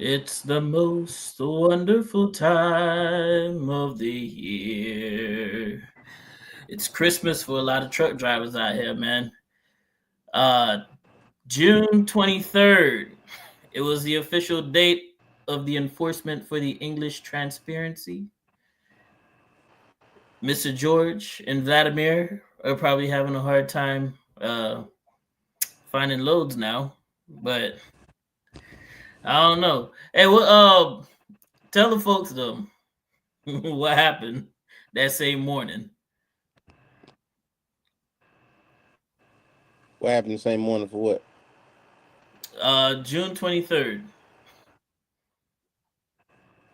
It's the most wonderful time of the year. It's Christmas for a lot of truck drivers out here, man. Uh, June 23rd. It was the official date of the enforcement for the English transparency. Mr. George and Vladimir are probably having a hard time finding loads now, but I don't know. Hey, what? Tell the folks though what happened that same morning. What happened the same morning for what? June 23rd.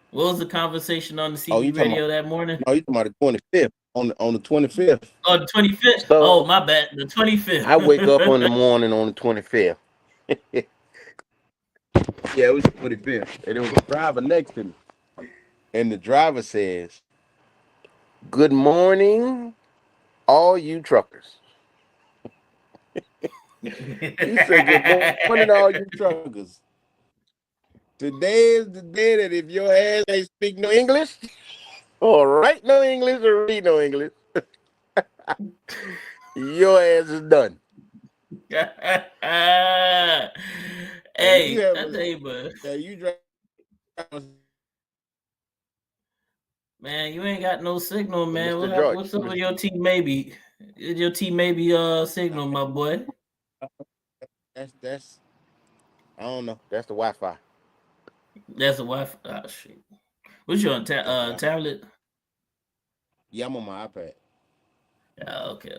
What was the conversation on the Oh, CB radio that morning? you talking about the 25th. On the 25th. Oh, the 25th. Oh, So my bad. The 25th. I wake up on the morning on the 25th. Yeah, it was the 25th. And there was a driver next to me. And the driver says, Good morning, all you truckers. he said, Good morning, all you truckers. Today is the day that if your ass ain't speak no English, or write no English, or read no English, your ass is done. Hey, you neighbor. you drive. Man, you ain't got no signal, man. Mr. George. What's up with your T maybe? Your T maybe signal, my boy. That's I don't know. That's the Wi-Fi. That's a Wi-Fi. Oh, shit. What's your tablet? Yeah, I'm on my iPad. Okay.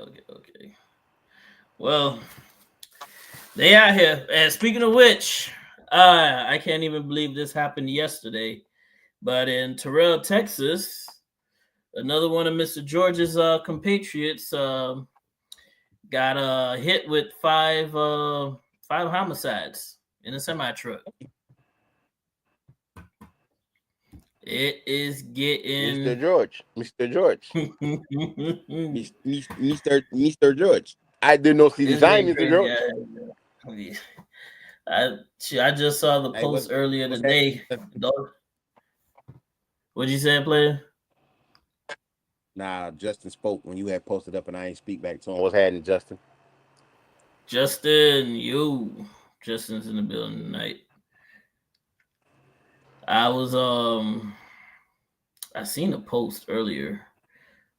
Well, they out here. And speaking of which, I can't even believe this happened yesterday. But in Terrell, Texas, another one of Mr. George's compatriots got hit with five homicides in a semi truck. It is getting Mr. George. Mr. George. I did not see the sign, Mr. George. I just saw the post earlier today. What'd you say, player? Nah, Justin spoke when you had posted up, and I ain't speak back to him. What's happening, Justin? Justin's in the building tonight. I seen a post earlier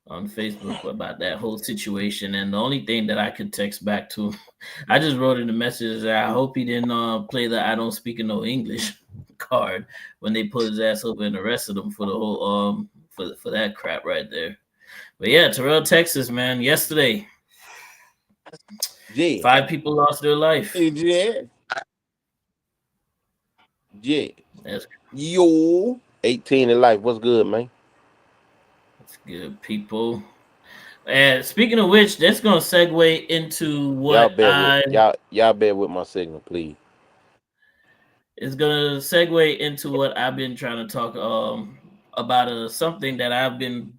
on Facebook about that whole situation, and the only thing that I could text back to him, I just wrote in the message that I hope he didn't play the "I don't speak no English" card when they put his ass over and arrested him for the whole for that crap right there. But yeah, Terrell, Texas, man, yesterday, 5 people lost their life. Yeah. That's Yo, 18 in life. What's good, man? That's good, people. And speaking of which, that's gonna segue into what y'all bear with my signal, please. It's gonna segue into what I've been trying to talk about something that I've been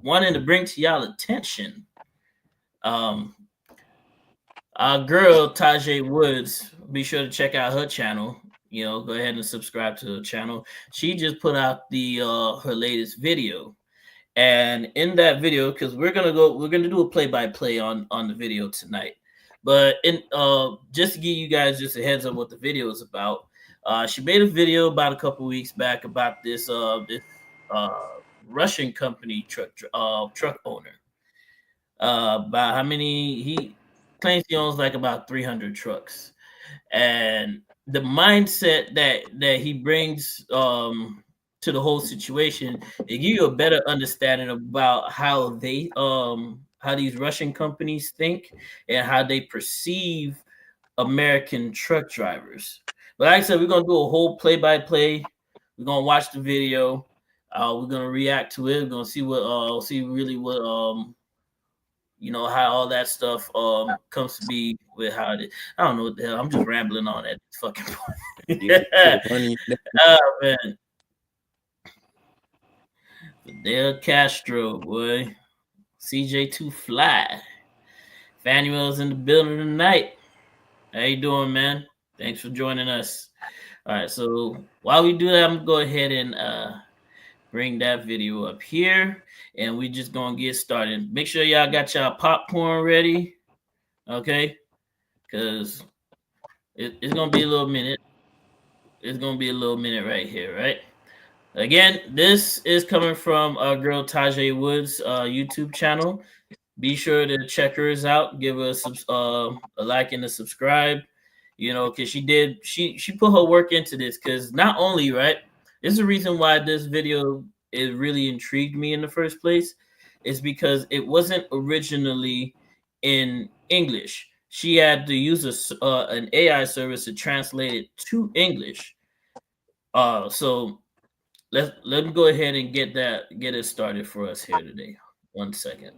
wanting to bring to y'all attention. Our girl Tajay Woods, be sure to check out her channel. Go ahead and subscribe to her channel. She just put out the her latest video. And in that video, because we're gonna do a play-by-play on the video tonight. But just to give you guys just a heads up what the video is about, she made a video about a couple weeks back about this Russian company truck owner. About how many he claims he owns, like about 300 trucks, and the mindset that he brings to the whole situation, it give you a better understanding about how they how these Russian companies think and how they perceive American truck drivers. But like I said, we're gonna do a whole play-by-play. We're gonna watch the video. We're gonna react to it. We're gonna see what how all that stuff comes to be with how it is. I don't know what the hell. I'm just rambling on at this fucking point. Oh man. Fidel Castro, boy. CJ2 Fly. Fanuel's in the building tonight. How you doing, man? Thanks for joining us. All right, so while we do that, I'm gonna go ahead and bring that video up here, and we just gonna get started. Make sure y'all got y'all popcorn ready, okay? Because it's gonna be a little minute. It's gonna be a little minute right here, right? Again, this is coming from our girl Tajay Woods' YouTube channel. Be sure to check hers out. Give her a like and a subscribe. You know, because she put her work into this. Because not only, right, this is the reason why this video it really intrigued me in the first place, is because it wasn't originally in English. She had to use an AI service to translate it to English. So let me go ahead and get it started for us here today. 1 second.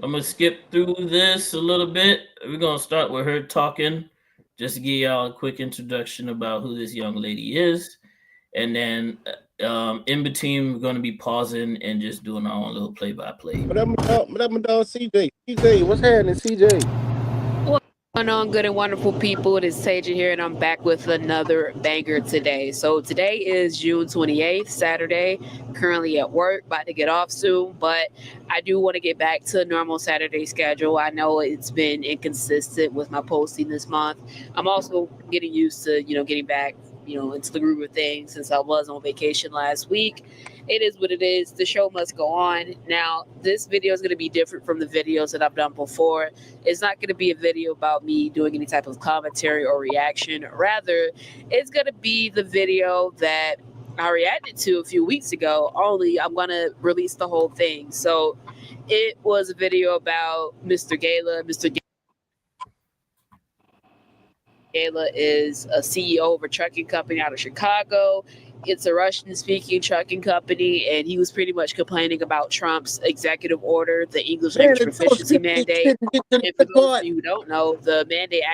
I'm gonna skip through this a little bit. We're gonna start with her talking, just to give y'all a quick introduction about who this young lady is, and then in between we're gonna be pausing and just doing our own little play-by-play. But I'm dog CJ. CJ, what's happening, CJ? What's going on, good and wonderful people? It is Taja here, and I'm back with another banger today. So today is June 28th, Saturday. Currently at work, about to get off soon, but I do want to get back to a normal Saturday schedule. I know it's been inconsistent with my posting this month. I'm also getting used to, getting back, into the groove of things since I was on vacation last week. It is what it is. The show must go on. Now, this video is going to be different from the videos that I've done before. It's not going to be a video about me doing any type of commentary or reaction. Rather, it's going to be the video that I reacted to a few weeks ago, only I'm going to release the whole thing. So it was a video about Mr. Gala. Mr. Gala is a CEO of a trucking company out of Chicago. It's a Russian-speaking trucking company, and he was pretty much complaining about Trump's executive order, the English language proficiency mandate. And for those of you who don't know, the mandate...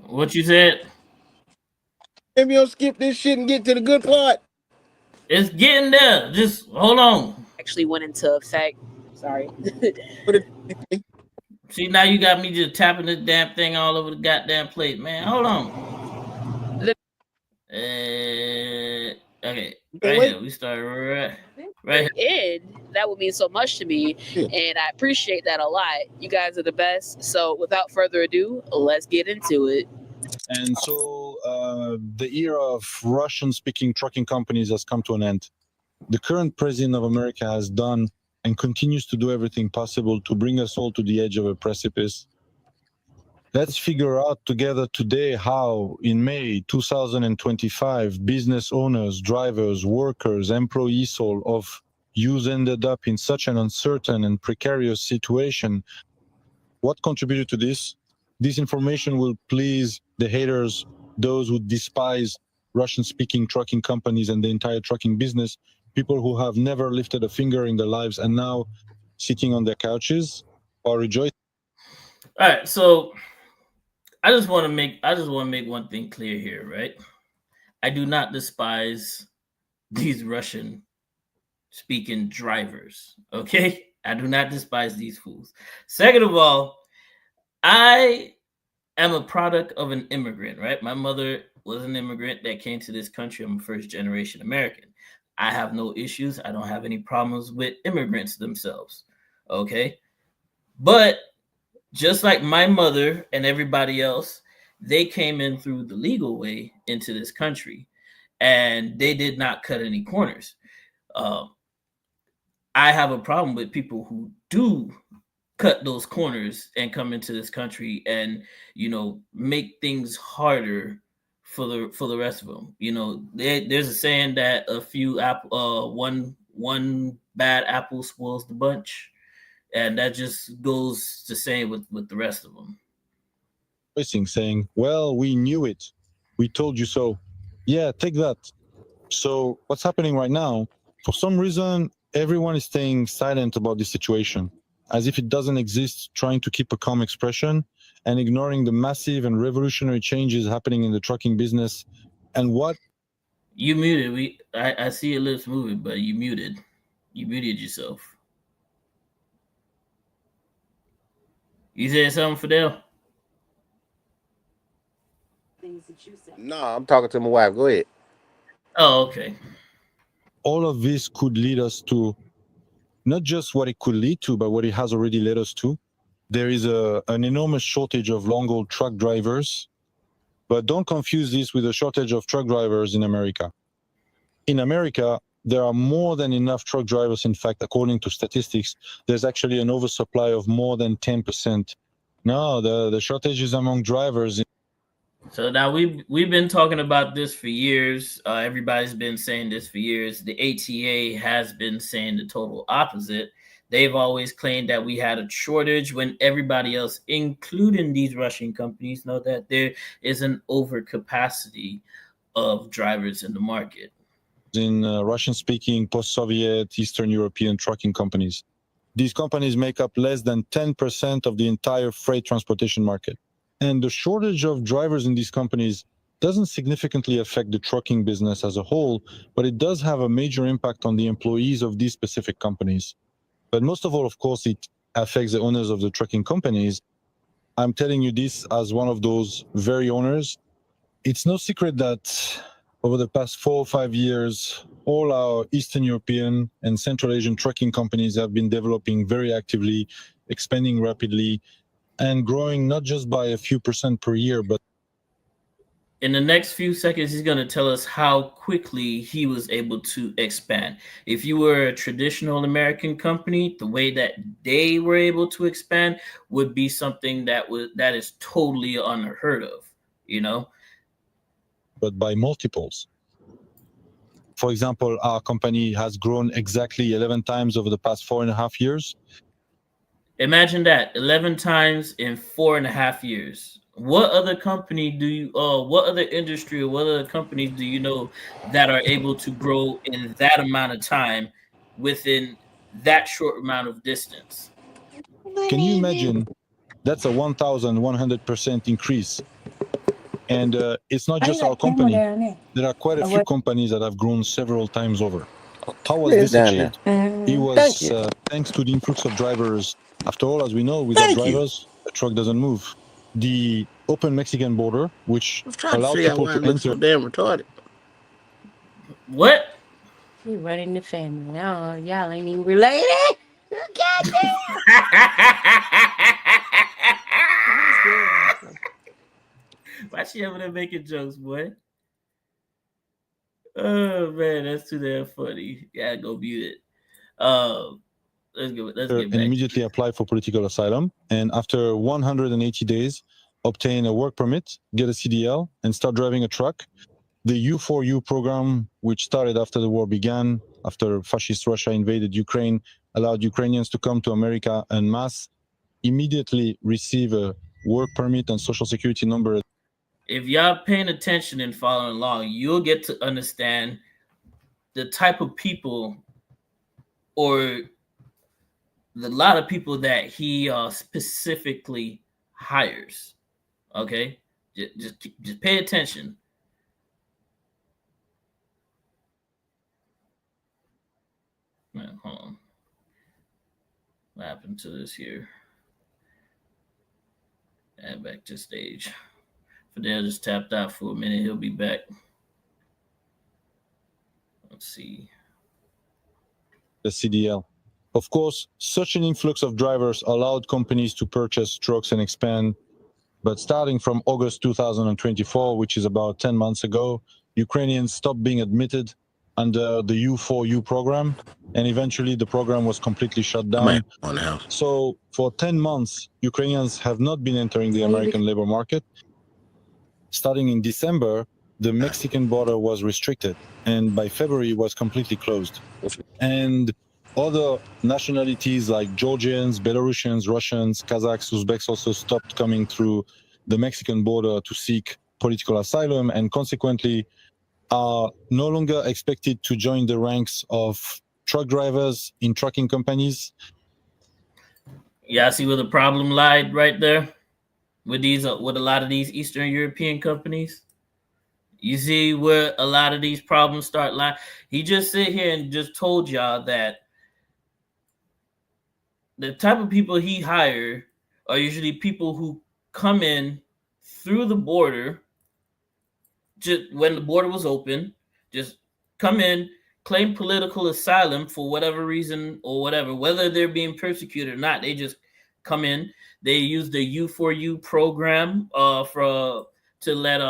What you said? Maybe you'll skip this shit and get to the good part. It's getting there. Just hold on. Actually went into effect. Sorry. See, now you got me just tapping this damn thing all over the goddamn plate, man. Hold on. Okay. Right here. We start right here. That would mean so much to me, and I appreciate that a lot. You guys are the best. So without further ado, let's get into it. And so the era of Russian-speaking trucking companies has come to an end. The current president of America has done and continues to do everything possible to bring us all to the edge of a precipice. Let's figure out together today how, in May 2025, business owners, drivers, workers, employees all of you ended up in such an uncertain and precarious situation. What contributed to this? This information will please the haters, those who despise Russian-speaking trucking companies and the entire trucking business, people who have never lifted a finger in their lives and now sitting on their couches or rejoicing. All right, so I just want to make one thing clear here, right? I do not despise these Russian-speaking drivers, okay? I do not despise these fools. Second of all, I am a product of an immigrant, right? My mother was an immigrant that came to this country. I'm a first-generation American. I have no issues. I don't have any problems with immigrants themselves, okay? But just like my mother and everybody else, they came in through the legal way into this country, and they did not cut any corners. I have a problem with people who do cut those corners and come into this country and, make things harder for the rest of them. There's a saying that one bad apple spoils the bunch, and that just goes the same with the rest of them. Saying, well, we knew it. We told you so. Yeah, take that. So what's happening right now For some reason, everyone is staying silent about this situation, as if it doesn't exist, trying to keep a calm expression and ignoring the massive and revolutionary changes happening in the trucking business. And what You muted. I see your lips moving, but you muted. You muted yourself. You said something, Fidel? No, I'm talking to my wife. Go ahead. Oh, okay. all of this could lead us to, not just what it could lead to, but what it has already led us to. There is an enormous shortage of long-haul truck drivers, but don't confuse this with a shortage of truck drivers in America. In America, there are more than enough truck drivers. In fact, according to statistics, there's actually an oversupply of more than 10%. No, the shortage is among drivers. So now we've been talking about this for years. Everybody's been saying this for years. The ATA has been saying the total opposite. They've always claimed that we had a shortage when everybody else, including these Russian companies, know that there is an overcapacity of drivers in the market. In Russian-speaking, post-Soviet, Eastern European trucking companies. These companies make up less than 10% of the entire freight transportation market. And the shortage of drivers in these companies doesn't significantly affect the trucking business as a whole, but it does have a major impact on the employees of these specific companies. But most of all, of course, it affects the owners of the trucking companies. I'm telling you this as one of those very owners. It's no secret that over the past 4 or 5 years, all our Eastern European and Central Asian trucking companies have been developing very actively, expanding rapidly, and growing not just by a few percent per year, but in the next few seconds, he's going to tell us how quickly he was able to expand. If you were a traditional American company, the way that they were able to expand would be something that is totally unheard of, you know? But by multiples. For example, our company has grown exactly 11 times over the past 4.5 years. Imagine that, 11 times in 4.5 years. What other company do you, what other industry or what other companies do you know that are able to grow in that amount of time within that short amount of distance? Can you imagine? That's a 1,100% increase. And it's not just our company. There are quite a few companies that have grown several times over. How was this achieved? It was thanks to the influx of drivers. After all, as we know, without drivers, a truck doesn't move. The open Mexican border, which allowed people to enter. So damn retarded. What? You running the family. Oh, y'all ain't even related. Goddamn. Why she over there making jokes, boy? Oh man, that's too damn funny. Yeah, go mute it. Let's get back. And immediately apply for political asylum, and after 180 days, obtain a work permit, get a CDL, and start driving a truck. The U4U program, which started after the war began, after fascist Russia invaded Ukraine, allowed Ukrainians to come to America en masse, immediately receive a work permit and social security number. If y'all paying attention and following along, you'll get to understand the type of people or the lot of people that he specifically hires. Okay, just pay attention. Man, hold on. What happened to this here? Add back to stage. Fidel just tapped out for a minute. He'll be back. Let's see. The CDL. Of course, such an influx of drivers allowed companies to purchase trucks and expand. But starting from August 2024, which is about 10 months ago, Ukrainians stopped being admitted under the U4U program, and eventually the program was completely shut down. So for 10 months, Ukrainians have not been entering the American labor market. Starting in December, the Mexican border was restricted, and by February it was completely closed. And other nationalities like Georgians, Belarusians, Russians, Kazakhs, Uzbeks also stopped coming through the Mexican border to seek political asylum, and consequently, are no longer expected to join the ranks of truck drivers in trucking companies. Yeah, see where the problem lied right there with with a lot of these Eastern European companies. You see where a lot of these problems start lying. He just sit here and just told y'all that the type of people he hired are usually people who come in through the border just when the border was open, just come in, claim political asylum for whatever reason or whatever, whether they're being persecuted or not. They just come in. They use the U4U program to let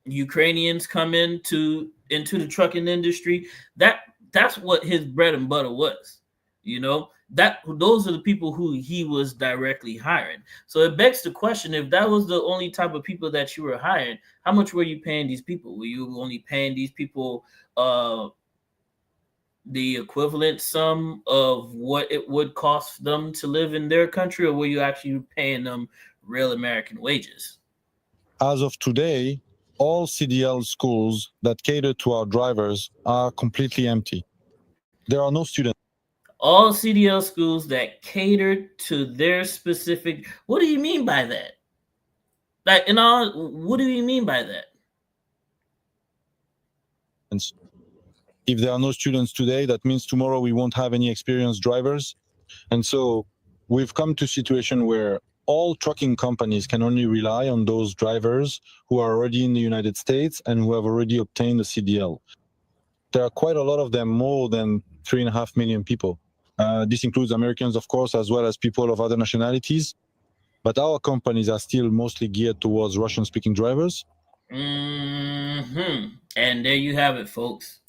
Ukrainians come into the trucking industry. That's what his bread and butter was. You know, that those are the people who he was directly hiring. So it begs the question, if that was the only type of people that you were hiring, how much were you paying these people? Were you only paying these people the equivalent sum of what it would cost them to live in their country, or were you actually paying them real American wages? As of today, all CDL schools that cater to our drivers are completely empty. There are no students. All CDL schools that cater to their specific. What do you mean by that? Like, what do you mean by that? If there are no students today, that means tomorrow we won't have any experienced drivers. And so we've come to a situation where all trucking companies can only rely on those drivers who are already in the United States and who have already obtained a CDL. There are quite a lot of them, more than 3.5 million people. This includes Americans, of course, as well as people of other nationalities. But our companies are still mostly geared towards Russian-speaking drivers. Mm-hmm. And there you have it, folks.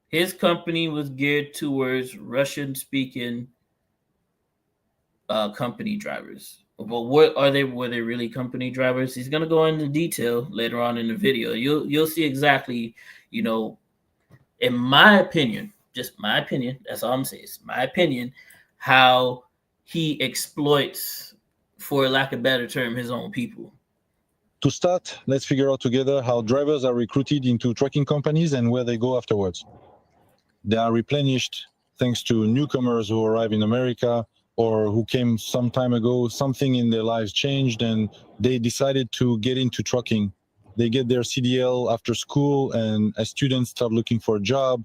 His company was geared towards Russian-speaking company drivers. But what are they? Were they really company drivers? He's gonna go into detail later on in the video. You'll see exactly, you know, in my opinion, just my opinion, that's all I'm saying, it's my opinion, how he exploits, for lack of a better term, his own people. To start, let's figure out together how drivers are recruited into trucking companies and where they go afterwards. They are replenished thanks to newcomers who arrive in America or who came some time ago. Something in their lives changed and they decided to get into trucking. They get their CDL after school, and as students start looking for a job.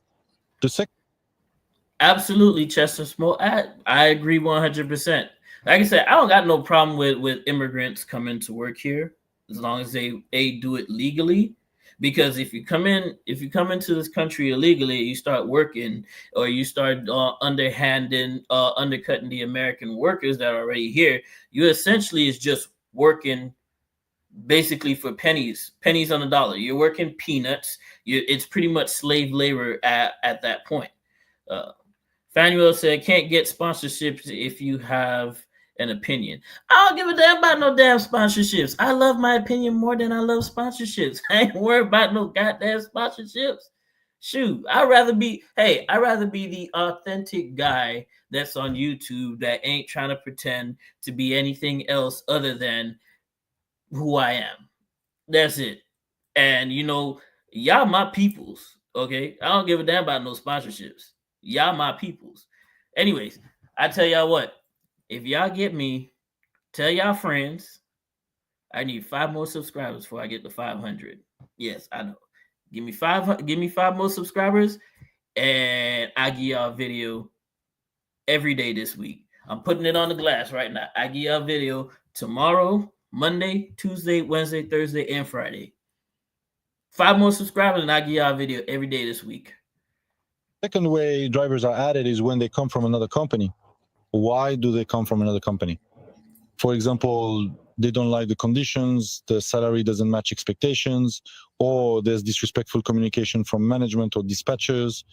Absolutely, Chester Smoke. I agree 100%. Like I said, I don't got no problem with immigrants coming to work here as long as they do it legally. Because if you come into this country illegally, you start working or you start undercutting the American workers that are already here, you essentially is just working basically for pennies on the dollar. You're working peanuts. It's pretty much slave labor at that point. Fanuel said, can't get sponsorships if you have an opinion. I don't give a damn about no damn sponsorships. I love my opinion more than I love sponsorships. I ain't worried about no goddamn sponsorships. Shoot, I'd rather be the authentic guy that's on YouTube that ain't trying to pretend to be anything else other than who I am. That's it. And you know, y'all my peoples, okay? I don't give a damn about no sponsorships. Y'all my peoples. Anyways, I tell y'all what, if y'all get me, tell y'all friends, I need 5 more subscribers before I get to 500. Yes, I know. Give me 5 more subscribers, and I give y'all a video every day this week. I'm putting it on the glass right now. I give y'all a video tomorrow, Monday, Tuesday, Wednesday, Thursday, and Friday. 5 more subscribers, and I give y'all a video every day this week. Second way drivers are added is when they come from another company. Why do they come from another company? For example, they don't like the conditions, the salary doesn't match expectations, or there's disrespectful communication from management or dispatchers.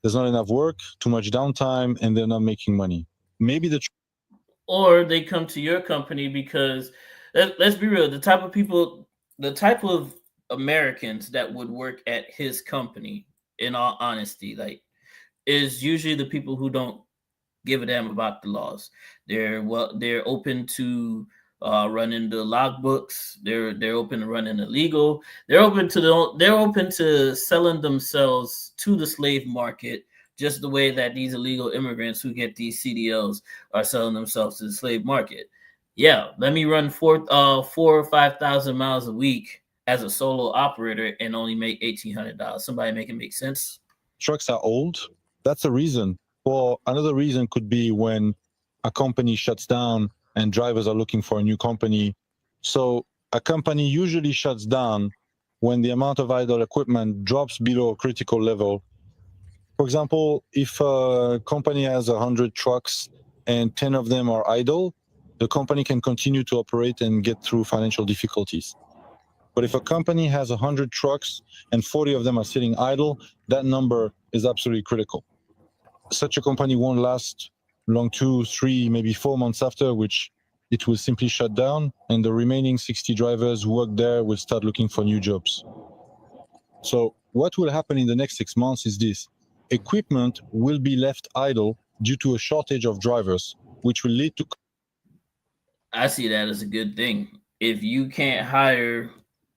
There's not enough work, too much downtime, and they're not making money. Maybe or they come to your company because, let's be real, the type of Americans that would work at his company, in all honesty, like, is usually the people who don't give a damn about the laws. They're open to running the logbooks. They're open to running illegal. They're open to selling themselves to the slave market, just the way that these illegal immigrants who get these CDLs are selling themselves to the slave market. Yeah, let me run 4 or 5,000 miles a week as a solo operator and only make $1,800. Somebody make it make sense. Trucks are old. That's a reason. Or another reason could be when a company shuts down and drivers are looking for a new company. So a company usually shuts down when the amount of idle equipment drops below a critical level. For example, if a company has 100 trucks and 10 of them are idle, the company can continue to operate and get through financial difficulties. But if a company has 100 trucks and 40 of them are sitting idle, that number is absolutely critical. Such a company won't last long, 2, 3, maybe 4 months after, which it will simply shut down, and the remaining 60 drivers who work there will start looking for new jobs. So what will happen in the next 6 months is this. Equipment will be left idle due to a shortage of drivers, which will lead to... I see that as a good thing. If you can't hire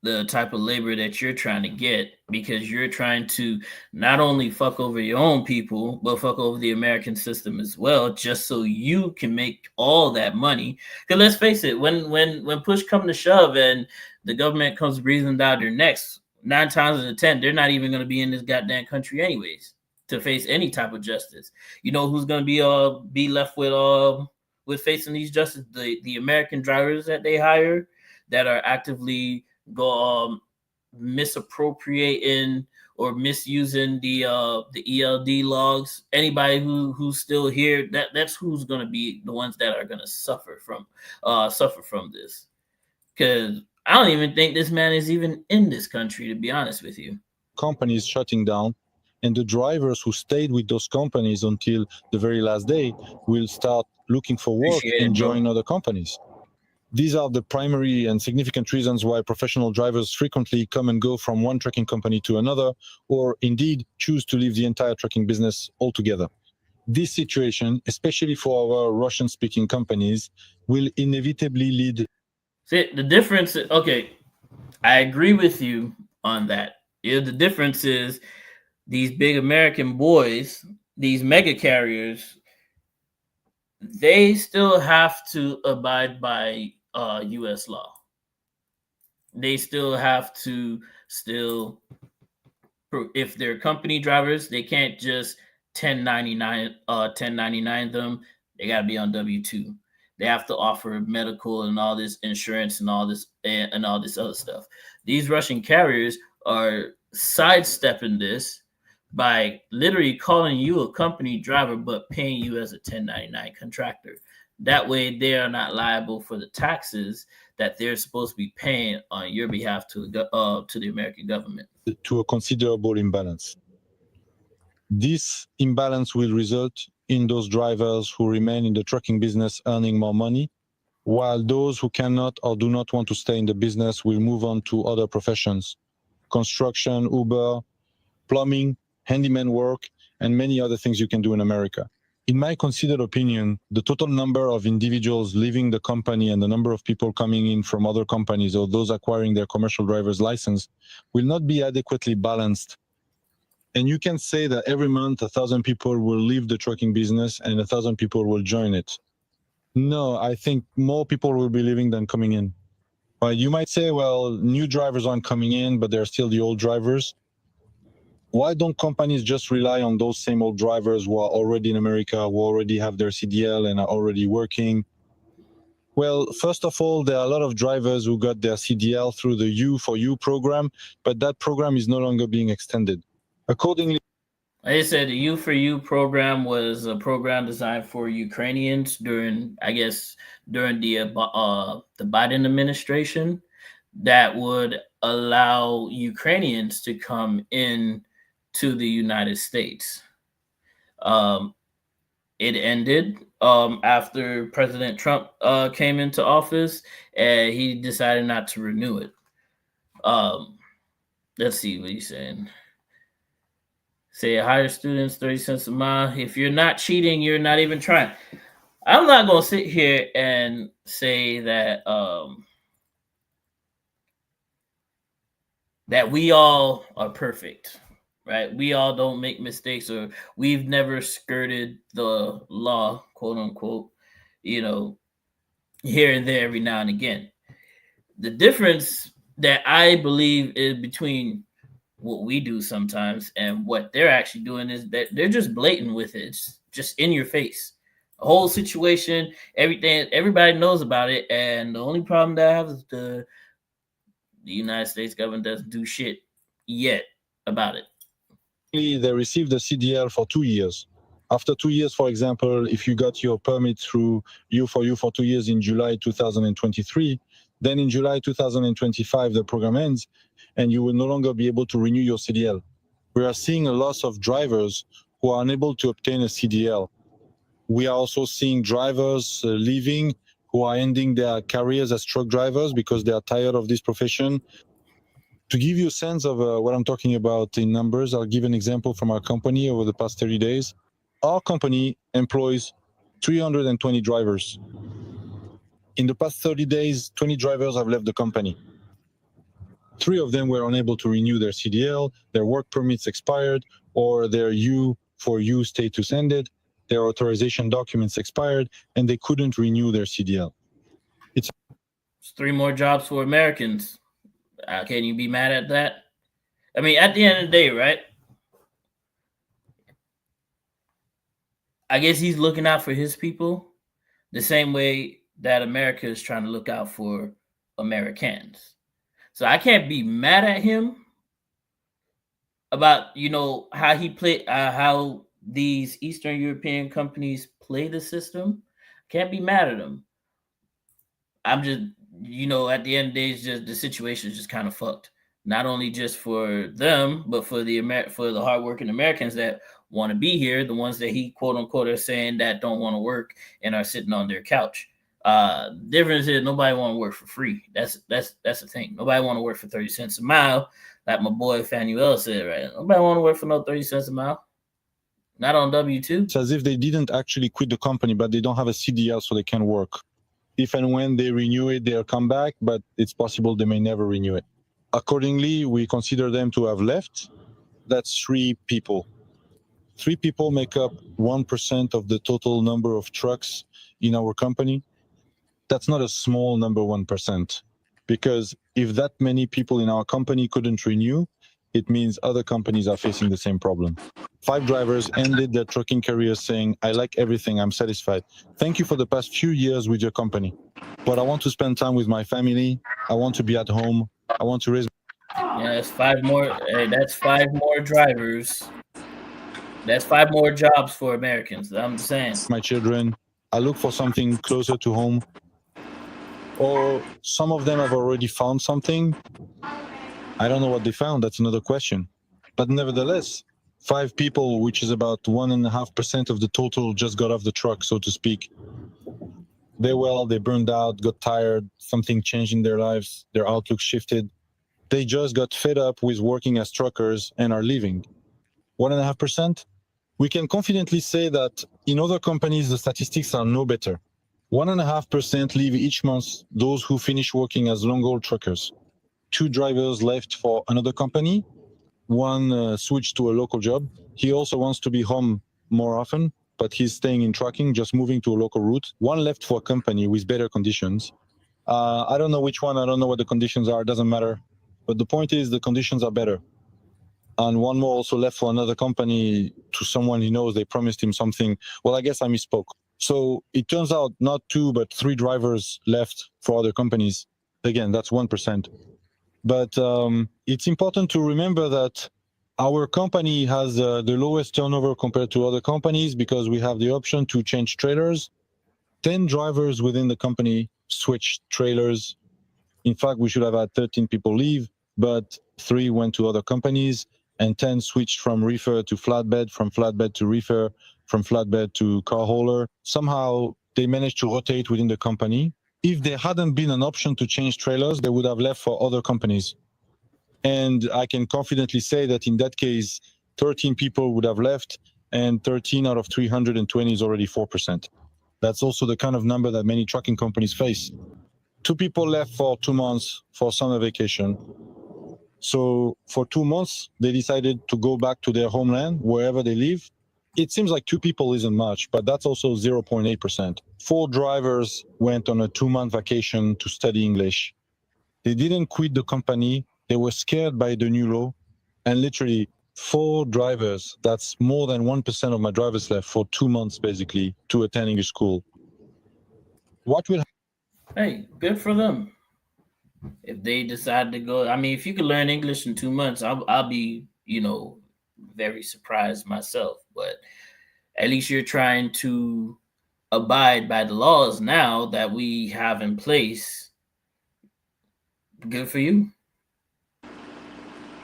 the type of labor that you're trying to get because you're trying to not only fuck over your own people, but fuck over the American system as well, just so you can make all that money. Because let's face it, when push comes to shove and the government comes breathing down their necks, 9 times out of 10, they're not even going to be in this goddamn country anyways to face any type of justice. You know who's going to be left with facing these justice? The American drivers that they hire that are actively misappropriating or misusing the ELD logs. Anybody who's still here, that's who's going to be the ones that are going to suffer from this. Because I don't even think this man is even in this country, to be honest with you. Companies shutting down, and the drivers who stayed with those companies until the very last day will start looking for work and join other companies. These are the primary and significant reasons why professional drivers frequently come and go from one trucking company to another, or indeed choose to leave the entire trucking business altogether. This situation, especially for our Russian-speaking companies, will inevitably lead... See, the difference, okay, I agree with you on that. Yeah, the difference is these big American boys, these mega carriers, they still have to abide by U.S. law. They still have to if they're company drivers, they can't just 1099 them. They got to be on W-2. They have to offer medical and all this insurance and all this other stuff. These Russian carriers are sidestepping this by literally calling you a company driver but paying you as a 1099 contractor. That way they are not liable for the taxes that they're supposed to be paying on your behalf to the American government. To a considerable imbalance. This imbalance will result in those drivers who remain in the trucking business earning more money, while those who cannot or do not want to stay in the business will move on to other professions: construction, Uber, plumbing, handyman work, and many other things you can do in America. In my considered opinion, the total number of individuals leaving the company and the number of people coming in from other companies or those acquiring their commercial driver's license will not be adequately balanced. And you can say that every month 1,000 people will leave the trucking business and 1,000 people will join it. No, I think more people will be leaving than coming in. You might say, well, new drivers aren't coming in, but they're still the old drivers. Why don't companies just rely on those same old drivers who are already in America, who already have their CDL and are already working? Well, first of all, there are a lot of drivers who got their CDL through the U4U program, but that program is no longer being extended. Accordingly, like I said, the U4U program was a program designed for Ukrainians during the Biden administration that would allow Ukrainians to come in to the United States. It ended after President Trump came into office, and he decided not to renew it. Let's see what he's saying. Say hire students 30 cents a mile. If you're not cheating, you're not even trying. I'm not gonna sit here and say that that we all are perfect, right? We all don't make mistakes, or we've never skirted the law, quote unquote, you know, here and there every now and again. The difference that I believe is between what we do sometimes and what they're actually doing is that they're just blatant with it. It's just in your face. The whole situation, everything, everybody knows about it. And the only problem that I have is the United States government doesn't do shit yet about it. They received a CDL for 2 years. After 2 years, for example, if you got your permit through U4U for 2 years in July 2023, then in July 2025, the program ends and you will no longer be able to renew your CDL. We are seeing a loss of drivers who are unable to obtain a CDL. We are also seeing drivers leaving who are ending their careers as truck drivers because they are tired of this profession. To give you a sense of what I'm talking about in numbers, I'll give an example from our company over the past 30 days. Our company employs 320 drivers. In the past 30 days, 20 drivers have left the company. 3 of them were unable to renew their CDL, their work permits expired, or their U4U status ended, their authorization documents expired, and they couldn't renew their CDL. It's 3 more jobs for Americans. Can you be mad at that? I mean, at the end of the day, right? I guess he's looking out for his people the same way that America is trying to look out for Americans. So I can't be mad at him about, you know, how he play, how these Eastern European companies play the system. Can't be mad at him. I'm just, you know, at the end of the day, it's just the situation is just kind of fucked. Not only just for them, but for the hardworking Americans that want to be here, the ones that he quote unquote are saying that don't want to work and are sitting on their couch. Difference is nobody want to work for free. That's the thing. Nobody want to work for 30 cents a mile, like my boy Fanuel said, right? Nobody want to work for no 30 cents a mile. Not on W2. It's as if they didn't actually quit the company, but they don't have a CDL, so they can work. If and when they renew it, they'll come back, but it's possible they may never renew it. Accordingly, we consider them to have left. That's 3 people. 3 people make up 1% of the total number of trucks in our company. That's not a small number, 1%, because if that many people in our company couldn't renew, it means other companies are facing the same problem. 5 drivers ended their trucking career saying, I like everything, I'm satisfied. Thank you for the past few years with your company, but I want to spend time with my family. I want to be at home. I want to raise. Yeah, that's 5 more. Hey, that's 5 more drivers. That's 5 more jobs for Americans. I'm saying. My children. I look for something closer to home. Or some of them have already found something. I don't know what they found. That's another question. But nevertheless, 5 people, which is about 1.5% of the total, just got off the truck, so to speak. They burned out, got tired, something changed in their lives, their outlook shifted. They just got fed up with working as truckers and are leaving. 1.5%? We can confidently say that in other companies, the statistics are no better. 1.5% leave each month those who finish working as long-haul truckers. 2 drivers left for another company. 1 switched to a local job. He also wants to be home more often, but he's staying in trucking, just moving to a local route. 1 left for a company with better conditions. I don't know which one. I don't know what the conditions are. It doesn't matter. But the point is the conditions are better. And 1 more also left for another company to someone he knows. They promised him something. Well, I guess I misspoke. So it turns out not 2, but 3 drivers left for other companies. Again, that's 1%. But it's important to remember that our company has the lowest turnover compared to other companies because we have the option to change trailers. 10 drivers within the company switched trailers. In fact, we should have had 13 people leave, but 3 went to other companies and 10 switched from reefer to flatbed, from flatbed to reefer, from flatbed to car hauler. Somehow they managed to rotate within the company. If there hadn't been an option to change trailers, they would have left for other companies. And I can confidently say that in that case, 13 people would have left, and 13 out of 320 is already 4%. That's also the kind of number that many trucking companies face. 2 people left for 2 months for summer vacation. So for 2 months, they decided to go back to their homeland, wherever they live. It seems like 2 people isn't much, but that's also 0.8%. 4 drivers went on a 2-month vacation to study English. They didn't quit the company. They were scared by the new law. And literally 4 drivers, that's more than 1% of my drivers left for 2 months, basically, to attend English school. What will Hey, good for them. If they decide to go, I mean, if you could learn English in 2 months, I'll be, very surprised myself. But at least you're trying to abide by the laws now that we have in place. Good for you.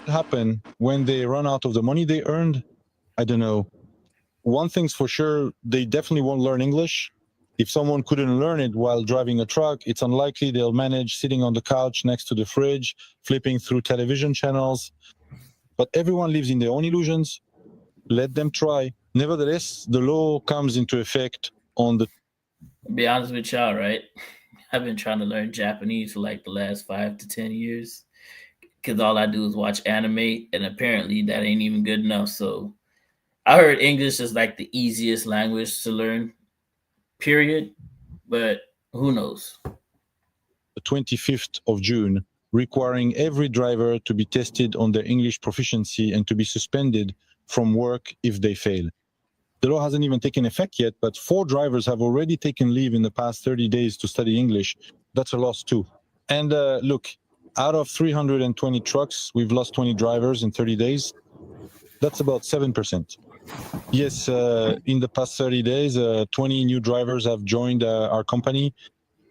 happen when they run out of the money they earned? I don't know. One thing's for sure, they definitely won't learn English. If someone couldn't learn it while driving a truck, it's unlikely they'll manage sitting on the couch next to the fridge, flipping through television channels. But everyone lives in their own illusions. Let them try. Nevertheless, the law comes into effect on the I'll be honest with y'all, right? I've been trying to learn Japanese for like the last 5 to 10 years because all I do is watch anime, and apparently that ain't even good enough. So I heard English is like the easiest language to learn, period. But who knows? 25th of June, requiring every driver to be tested on their English proficiency and to be suspended from work if they fail. The law hasn't even taken effect yet, but 4 drivers have already taken leave in the past 30 days to study English. That's a loss too. And look, out of 320 trucks, we've lost 20 drivers in 30 days. That's about 7%. Yes, in the past 30 days, 20 new drivers have joined our company.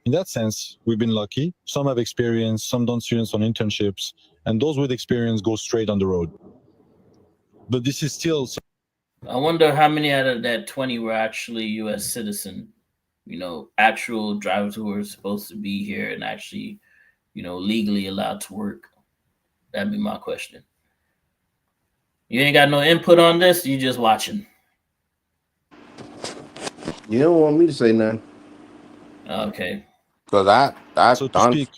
In that sense, we've been lucky. Some have experience, some done students on internships, and those with experience go straight on the road. But this is still... I wonder how many out of that 20 were actually U.S. citizen, actual drivers who were supposed to be here and actually, legally allowed to work. That'd be my question. You ain't got no input on this. You just watching. You don't want me to say nothing. Okay. Cause I So to speak,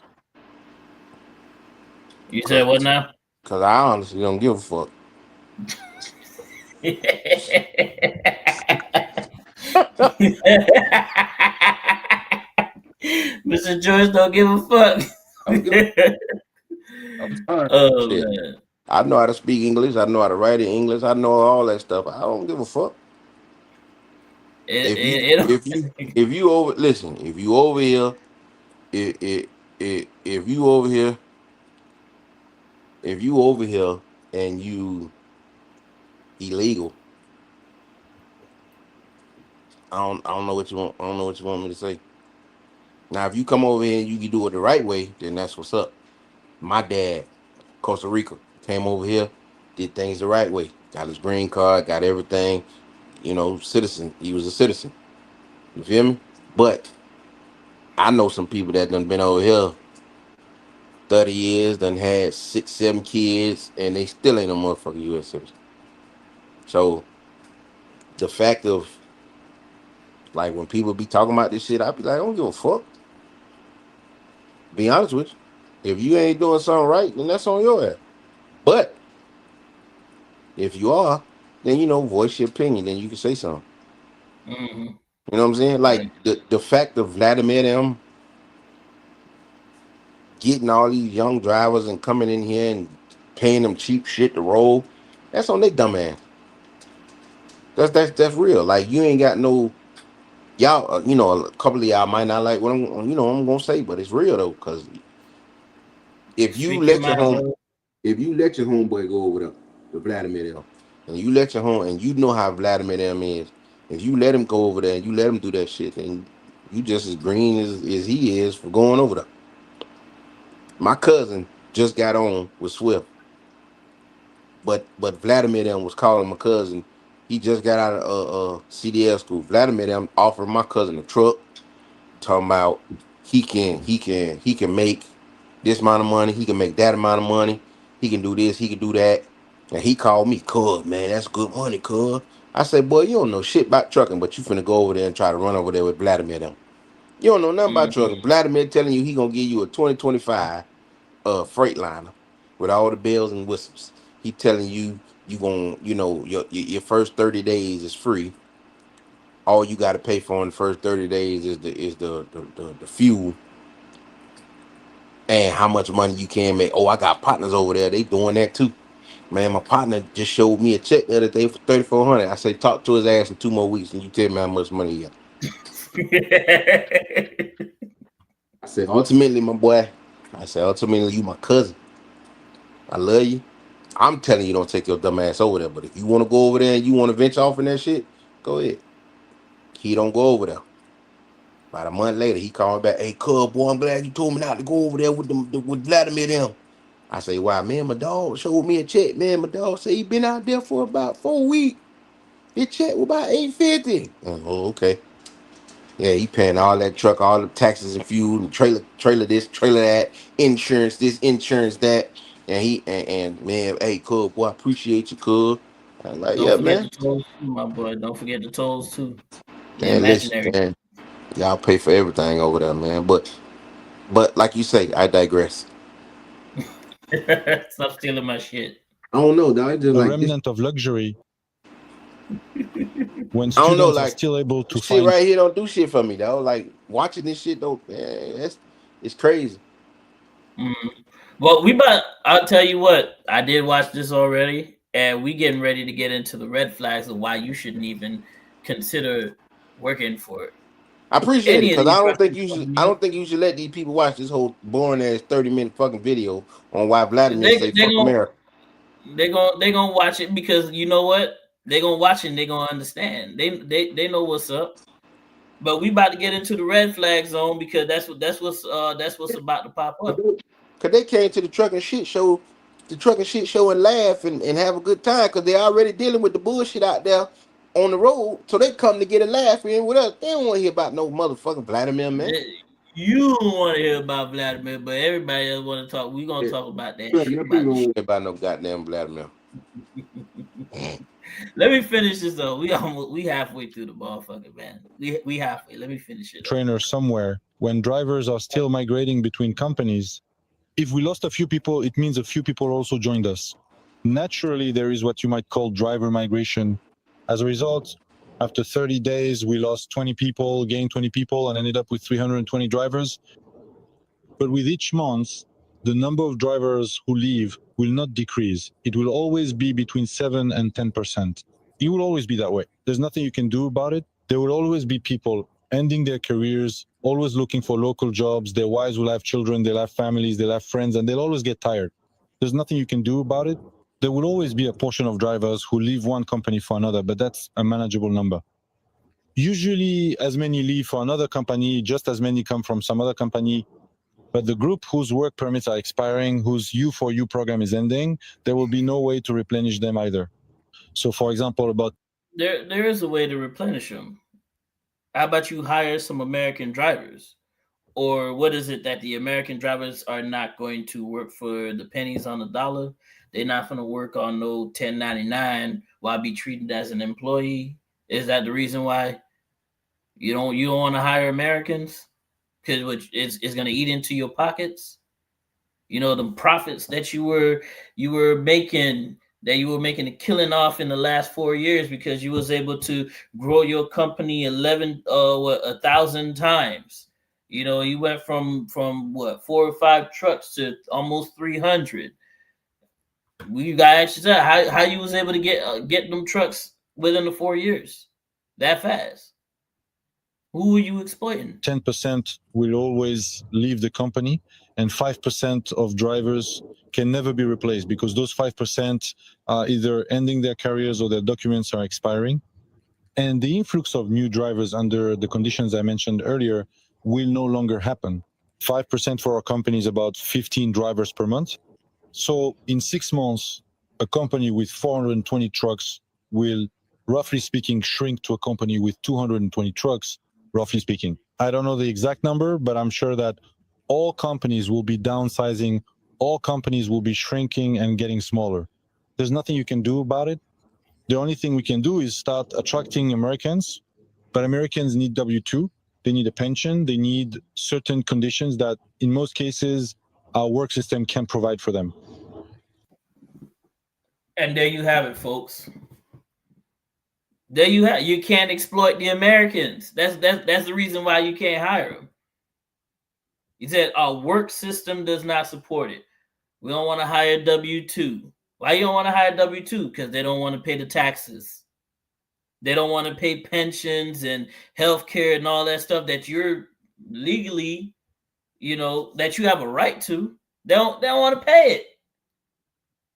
You said what now? Cause I honestly don't give a fuck. Mr. George don't give a fuck. I'm fine. Oh Shit. man. I know how to speak English. I know how to write in English. I know all that stuff. I don't give a fuck. If you over here, if you over here and you illegal, I don't know what you want. I don't know what you want me to say. Now, if you come over here and you can do it the right way, then that's what's up. My dad, Costa Rica, came over here, did things the right way. Got his green card, got everything. Citizen. He was a citizen. You feel me? But I know some people that done been over here 30 years, done had 6, 7 kids, and they still ain't a motherfucking U.S. citizen. So the fact of, like, when people be talking about this shit, I be like, I don't give a fuck. Be honest with you. If you ain't doing something right, then that's on your ass. But if you are, then, voice your opinion, then you can say something. Mm-hmm. You know what I'm saying? Like, the fact of Vladimir them getting all these young drivers and coming in here and paying them cheap shit to roll, that's on their dumb ass. That's real. Like, you ain't got no... Y'all, a couple of y'all might not like what I'm gonna say, but it's real though, because if you let your homeboy go over there, to Vladimir them, and you let your home, and you know how Vladimir them is, if you let him go over there and you let him do that shit, then you just as green as he is for going over there. My cousin just got on with Swift, but Vladimir them was calling my cousin. He just got out of CDL school. Vladimir them offered my cousin a truck, talking about he can make this amount of money, he can make that amount of money, he can do this, he can do that. And he called me, "Cuz, man, that's good money, cuz." I said, "Boy, you don't know shit about trucking, but you finna go over there and try to run over there with Vladimir them. You don't know nothing about Mhm. trucking. Vladimir telling you he gonna give you a 2025 Freightliner with all the bells and whistles. He telling you you gonna, you know, your first 30 days is free. All you got to pay for in the first 30 days is the fuel and how much money you can make. Oh, I got partners over there. They doing that too. Man, my partner just showed me a check the other day for 3,400. I say, talk to his ass in 2 more weeks, and you tell me how much money he got. I said, ultimately, my boy. I said, ultimately, you my cousin. I love you. I'm telling you, don't take your dumb ass over there. But if you want to go over there and you want to venture off in that shit, go ahead. He don't go over there. About a month later, he called me back. Hey, cub, boy, I'm glad you told me not to go over there with with Vladimir them. I say, why, man? My dog showed me a check, man. My dog said he been out there for about 4 weeks. His check was about $850. Oh, okay. Yeah, he paying all that truck, all the taxes and fuel, and trailer this, trailer that, insurance this, insurance that. And man, hey, cub, boy, I appreciate you, cub. I'm like, Don't yeah, forget man. the tolls too, my boy. Don't forget the tolls too. The Man, listen, imaginary. man. Y'all pay for everything over there, man. But like you say, I digress. Stop stealing my shit. I don't know, dog. Just A like this. remnant of luxury when I don't know, students are like still able to this shit find. right here don't do shit for me, dog. Like watching this shit don't, man, it's crazy. Mm. Well, I'll tell you what. I did watch this already, and we getting ready to get into the red flags of why you shouldn't even consider working for I appreciate it any of because these Russian I companies. don't think you should let these people watch this whole boring ass 30-minute fucking video on why Vladimir They say they fuck gonna America. they gonna watch it because you know what? They gonna watch it and they gonna understand. They know what's up. But we about to get into the red flag zone because that's what's about to pop up. Cause they came to the trucking shit show and laugh and have a good time because they already dealing with the bullshit out there on the road. So they come to get a laugh in with us. They don't want to hear about no motherfucking Vladimir, man. You don't want to hear about Vladimir, but everybody else want to talk. We gonna Yeah. talk about that Them shit. people don't hear about no goddamn Vladimir. Let me finish this though. We halfway through the motherfucker, man. We halfway. Let me finish it up. Trainer somewhere when drivers are still migrating between companies. If we lost a few people, it means a few people also joined us. Naturally, there is what you might call driver migration. As a result, after 30 days, we lost 20 people, gained 20 people, and ended up with 320 drivers. But with each month, the number of drivers who leave will not decrease. It will always be between 7 and 10%. It will always be that way. There's nothing you can do about it. There will always be people ending their careers, always looking for local jobs. Their wives will have children, they'll have families, they'll have friends, and they'll always get tired. There's nothing you can do about it. There will always be a portion of drivers who leave one company for another, but that's a manageable number. Usually, as many leave for another company, just as many come from some other company. But the group whose work permits are expiring, whose U4U program is ending, there will be no way to replenish them either. So, for example, There is a way to replenish them. How about you hire some American drivers? Or what is it that the American drivers are not going to work for the pennies on the dollar? They're not going to work on no 1099 while be treated as an employee. Is that the reason why you don't want to hire Americans? Because which is going to eat into your pockets. You know the profits that you were making a killing off in the last 4 years because you was able to grow your company 1,000 times. You know, you went from what 4 or 5 trucks to almost 300. We got ask yourself how you was able to get them trucks within the 4 years that fast. Who were you exploiting? 10% will always leave the company, and 5% of drivers can never be replaced because those 5% are either ending their careers or their documents are expiring. And the influx of new drivers under the conditions I mentioned earlier will no longer happen. 5% for our company is about 15 drivers per month. So in 6 months, a company with 420 trucks will, roughly speaking, shrink to a company with 220 trucks, roughly speaking. I don't know the exact number, but I'm sure that all companies will be downsizing, all companies will be shrinking and getting smaller. There's nothing you can do about it. The only thing we can do is start attracting Americans, but Americans need W-2. They need a pension. They need certain conditions that, in most cases, our work system can provide for them. And there you have it, folks. There you have. You can't exploit the Americans. That's the reason why you can't hire them. He said our work system does not support it. We don't want to hire W-2. Why you don't want to hire W-2? Because they don't want to pay the taxes. They don't want to pay pensions and health care and all that stuff that you're legally, that you have a right to. They don't want to pay it.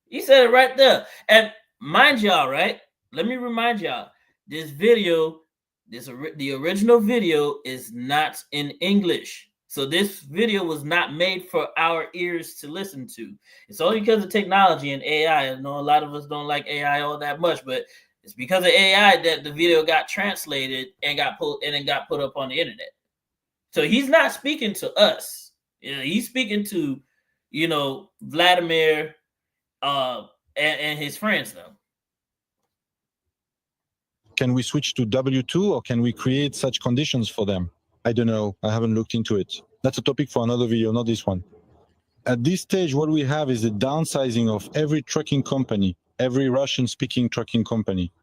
He said it right there. And mind y'all, right? Let me remind y'all, this video, the original video is not in English. So this video was not made for our ears to listen to. It's only because of technology and AI. I know a lot of us don't like AI all that much, but it's because of AI that the video got translated and got put up on the internet. So he's not speaking to us. He's speaking to, Vladimir and his friends, though. Can we switch to W-2 or can we create such conditions for them? I don't know. I haven't looked into it. That's a topic for another video, not this one. At this stage, what we have is a downsizing of every trucking company, every Russian-speaking trucking company.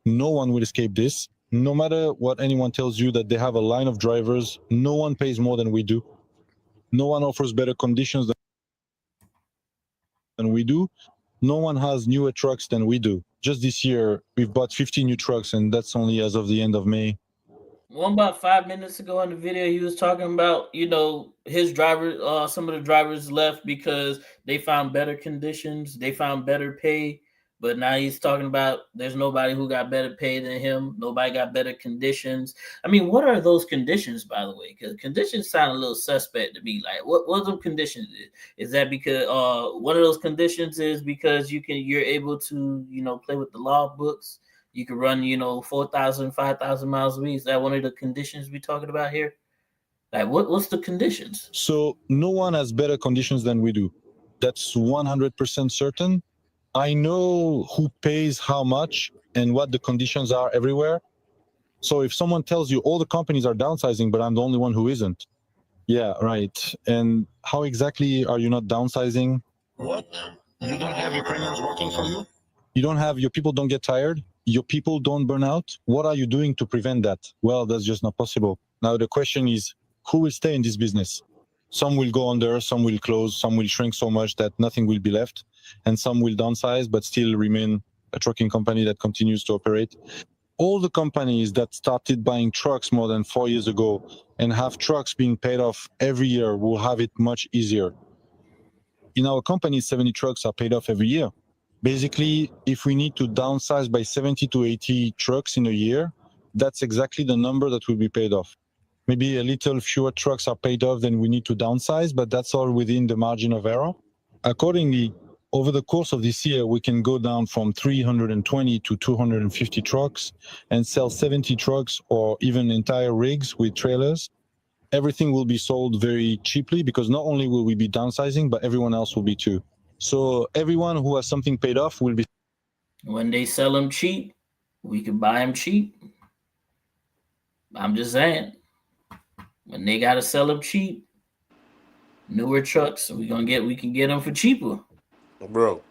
No one will escape this. No matter what anyone tells you that they have a line of drivers, no one pays more than we do. No one offers better conditions than we do. No one has newer trucks than we do. Just this year, we've bought 50 new trucks, and that's only as of the end of May. One about 5 minutes ago in the video, he was talking about, his driver, some of the drivers left because they found better conditions, they found better pay. But now he's talking about there's nobody who got better pay than him. Nobody got better conditions. I mean, what are those conditions, by the way? Because conditions sound a little suspect to me. Like, what those conditions is that because one of those conditions is because you're able to play with the law books. You can run 4,000, 5,000 miles a week. Is that one of the conditions we're talking about here? Like, what's the conditions? So no one has better conditions than we do. That's 100% certain. I know who pays how much and what the conditions are everywhere. So if someone tells you all the companies are downsizing, but I'm the only one who isn't. Yeah, right. And how exactly are you not downsizing? What? You don't have Ukrainians working for you? You don't have, your people don't get tired? Your people don't burn out? What are you doing to prevent that? Well, that's just not possible. Now the question is, who will stay in this business? Some will go under, some will close, some will shrink so much that nothing will be left, and some will downsize but still remain a trucking company that continues to operate. All the companies that started buying trucks more than 4 years ago and have trucks being paid off every year will have it much easier. In our company, 70 trucks are paid off every year. Basically, if we need to downsize by 70 to 80 trucks in a year, that's exactly the number that will be paid off. Maybe a little fewer trucks are paid off than we need to downsize, but that's all within the margin of error. Accordingly, over the course of this year, we can go down from 320 to 250 trucks and sell 70 trucks or even entire rigs with trailers. Everything will be sold very cheaply because not only will we be downsizing, but everyone else will be too. So everyone who has something paid off will be. When they sell them cheap, we can buy them cheap. I'm just saying. When they gotta sell them cheap, newer trucks, we can get them for cheaper. Bro,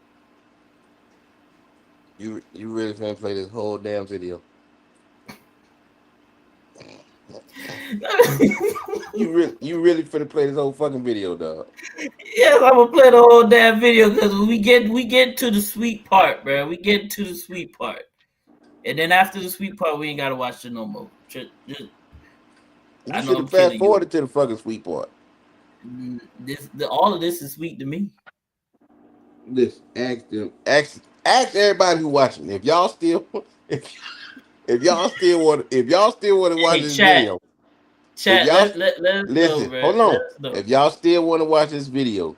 you really finna play this whole damn video? you really finna play this whole fucking video, dog? Yes, I'm gonna play the whole damn video because we get to the sweet part, bro. We get to the sweet part, and then after the sweet part, we ain't gotta watch it no more. Just You should have fast forwarded to the fucking sweet part. All of this is sweet to me. Listen, ask everybody who watching. If y'all still want to watch this video. Chat, let us listen, know, hold on. If y'all still want to watch this video,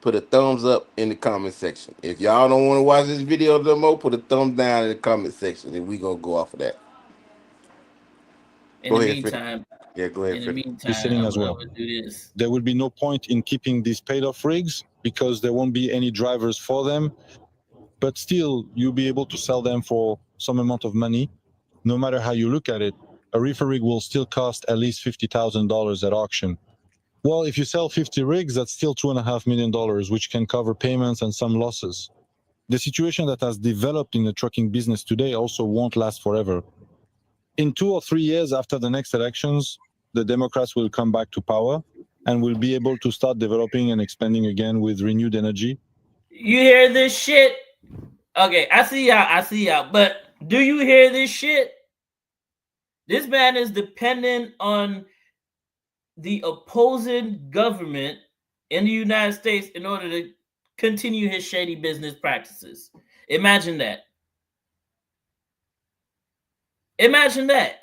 put a thumbs up in the comment section. If y'all don't want to watch this video no more, put a thumbs down in the comment section, and we gonna go off of that. In the meantime, go ahead. In the meantime, as well. Do this. There will be no point in keeping these paid-off rigs because there won't be any drivers for them. but still you'll be able to sell them for some amount of money. No matter how you look at it, a reefer rig will still cost at least $50,000 at auction. Well, if you sell 50 rigs, that's still $2.5 million, which can cover payments and some losses. The situation that has developed in the trucking business today also won't last forever. In 2 or 3 years after the next elections, the Democrats will come back to power and will be able to start developing and expanding again with renewed energy. You hear this shit? Okay, I see y'all. But do you hear this shit? This man is dependent on the opposing government in the United States in order to continue his shady business practices. Imagine that. Imagine that.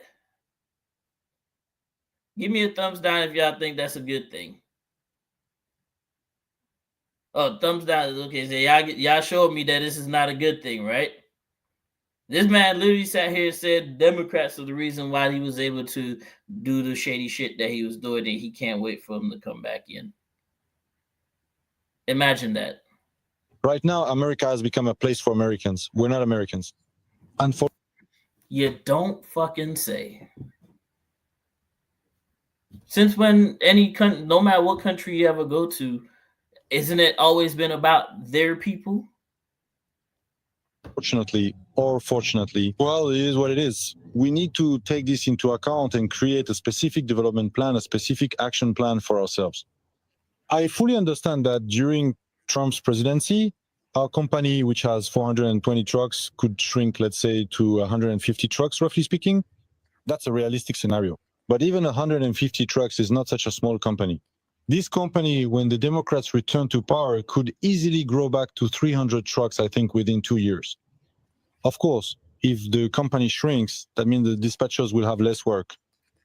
Give me a thumbs down if y'all think that's a good thing. Oh, thumbs down. Okay, so y'all showed me that this is not a good thing, right? This man literally sat here and said Democrats are the reason why he was able to do the shady shit that he was doing, and he can't wait for him to come back in. Imagine that. Right now, America has become a place for Americans. We're not Americans. You don't fucking say. Since when no matter what country you ever go to, isn't it always been about their people? Fortunately or fortunately, well, it is what it is. We need to take this into account and create a specific development plan, a specific action plan for ourselves. I fully understand that during Trump's presidency, our company, which has 420 trucks, could shrink, let's say, to 150 trucks, roughly speaking. That's a realistic scenario. But even 150 trucks is not such a small company. This company, when the Democrats return to power, could easily grow back to 300 trucks, I think, within 2 years. Of course, if the company shrinks, that means the dispatchers will have less work.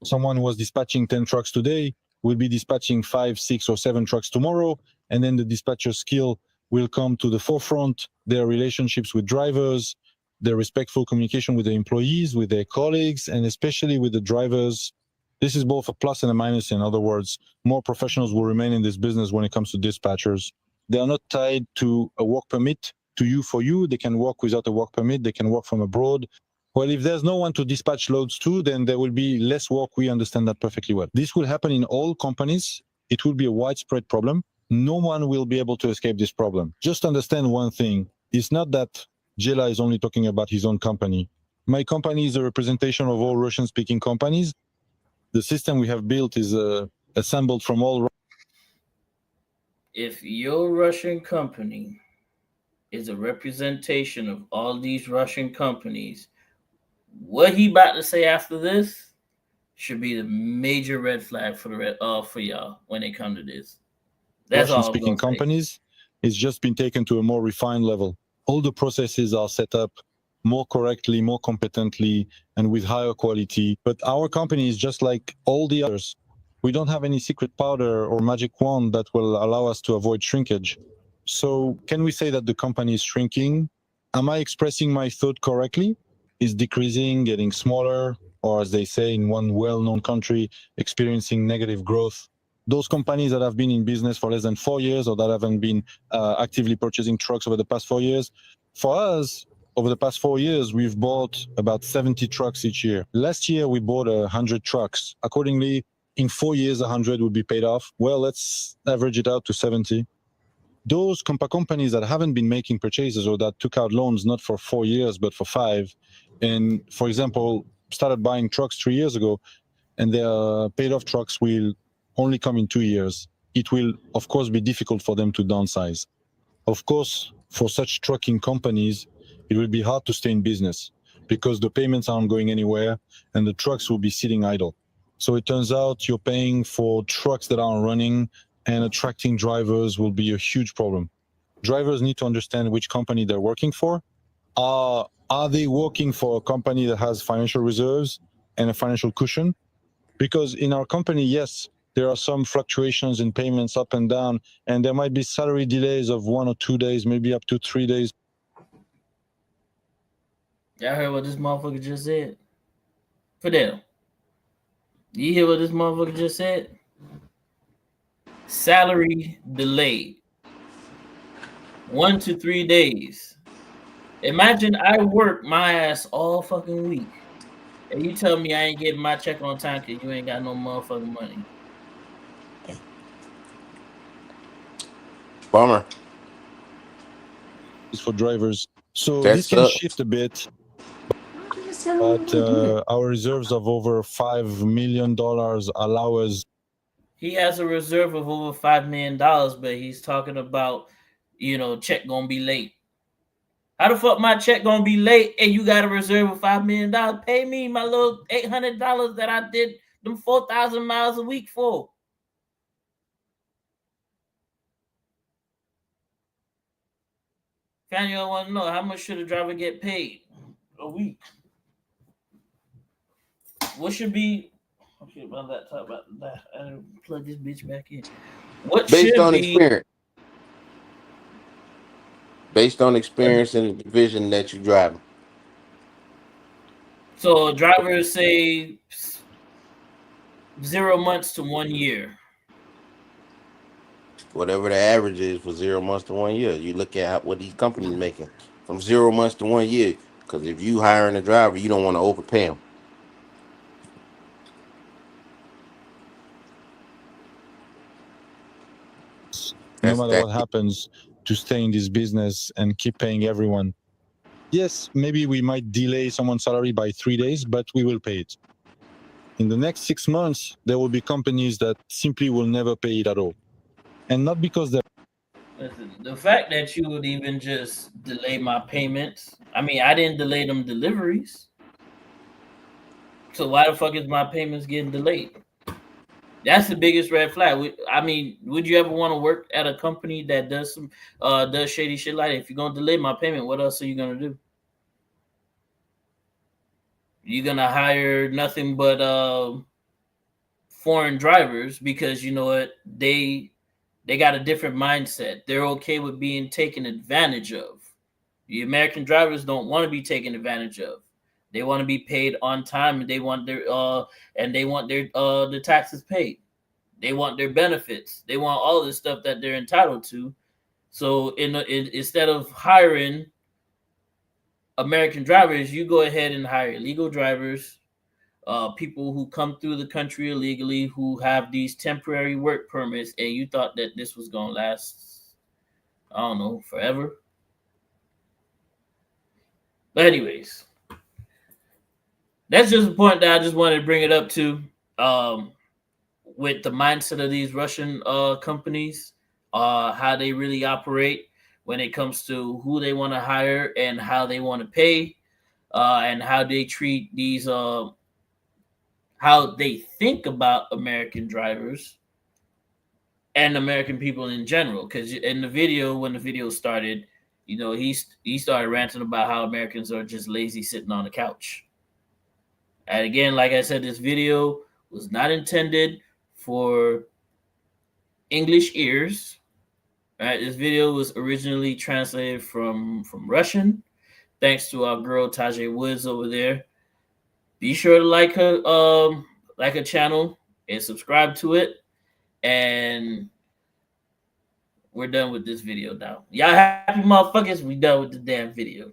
Someone who was dispatching 10 trucks today will be dispatching 5, 6, or 7 trucks tomorrow, and then the dispatcher skill will come to the forefront, their relationships with drivers, their respectful communication with the employees, with their colleagues, and especially with the drivers. This is both a plus and a minus. In other words, more professionals will remain in this business when it comes to dispatchers. They are not tied to a work permit for you. They can work without a work permit. They can work from abroad. Well, if there's no one to dispatch loads to, then there will be less work. We understand that perfectly well. This will happen in all companies. It will be a widespread problem. No one will be able to escape this problem. Just understand one thing. It's not that Jela is only talking about his own company. My company is a representation of all Russian-speaking companies. The system we have built is assembled from all. If your Russian company is a representation of all these Russian companies, what he about to say after this should be the major red flag for y'all when it comes to this. That's all. Russian-speaking companies, it's just been taken to a more refined level. All the processes are set up more correctly, more competently, and with higher quality. But our company is just like all the others. We don't have any secret powder or magic wand that will allow us to avoid shrinkage. So can we say that the company is shrinking? Am I expressing my thought correctly? Is decreasing, getting smaller, or as they say in one well-known country, experiencing negative growth? Those companies that have been in business for less than 4 years or that haven't been actively purchasing trucks over the past 4 years, for us, over the past 4 years, we've bought about 70 trucks each year. Last year, we bought 100 trucks. Accordingly, in 4 years, 100 would be paid off. Well, let's average it out to 70. Those companies that haven't been making purchases or that took out loans not for 4 years, but for 5, and, for example, started buying trucks 3 years ago, and their paid-off trucks will only come in 2 years, it will, of course, be difficult for them to downsize. Of course, for such trucking companies, it will be hard to stay in business because the payments aren't going anywhere and the trucks will be sitting idle. So it turns out you're paying for trucks that aren't running, and attracting drivers will be a huge problem. Drivers need to understand which company they're working for. Are they working for a company that has financial reserves and a financial cushion? Because in our company, yes, there are some fluctuations in payments up and down, and there might be salary delays of 1 or 2 days, maybe up to 3 days. Y'all heard what this motherfucker just said? Fidel, you hear what this motherfucker just said? Salary delayed 1 to 3 days. Imagine I work my ass all fucking week, and you tell me I ain't getting my check on time because you ain't got no motherfucking money. Bummer. For drivers. So That this can sucks. shift a bit, but our reserves of over $5 million allow us. He has a reserve of over $5 million, but he's talking about, check gonna be late. How the fuck my check gonna be late and you got a reserve of $5 million? Pay me my little $800 that I did them 4,000 miles a week for. Fanny, want to know how much should a driver get paid a week? What should be? Okay, my laptop about that. I didn't plug this bitch back in. What Based should on be? experience. Based on experience in the division that you're driving. So drivers say 0 months to 1 year. Whatever the average is for 0 months to 1 year. You look at what these companies making from 0 months to 1 year. Because if you hiring a driver, you don't want to overpay him. No matter what happens, to stay in this business and keep paying everyone. Yes, maybe we might delay someone's salary by 3 days, but we will pay it. In the next 6 months, there will be companies that simply will never pay it at all. And not because they're... Listen, the fact that you would even just delay my payments, I mean, I didn't delay them deliveries. So why the fuck is my payments getting delayed? That's the biggest red flag. I mean, would you ever want to work at a company that does some does shady shit like that? If you're gonna delay my payment, what else are you gonna do? You're gonna hire nothing but foreign drivers because you know what, they got a different mindset. They're okay with being taken advantage of. The American drivers don't want to be taken advantage of. They want to be paid on time, and they want their the taxes paid. They want their benefits. They want all this stuff that they're entitled to. So instead of hiring American drivers, you go ahead and hire illegal drivers, people who come through the country illegally, who have these temporary work permits, and you thought that this was going to last, I don't know, forever. But anyways, that's just a point that I just wanted to bring it up to, with the mindset of these Russian companies, how they really operate when it comes to who they want to hire and how they want to pay, and how they treat these, how they think about American drivers and American people in general. Because in the video, when the video started, he started ranting about how Americans are just lazy sitting on the couch. And again, like I said, this video was not intended for English ears. Right? This video was originally translated from Russian. Thanks to our girl Tajay Woods over there. Be sure to like her channel and subscribe to it. And we're done with this video now. Y'all happy motherfuckers? We done with the damn video.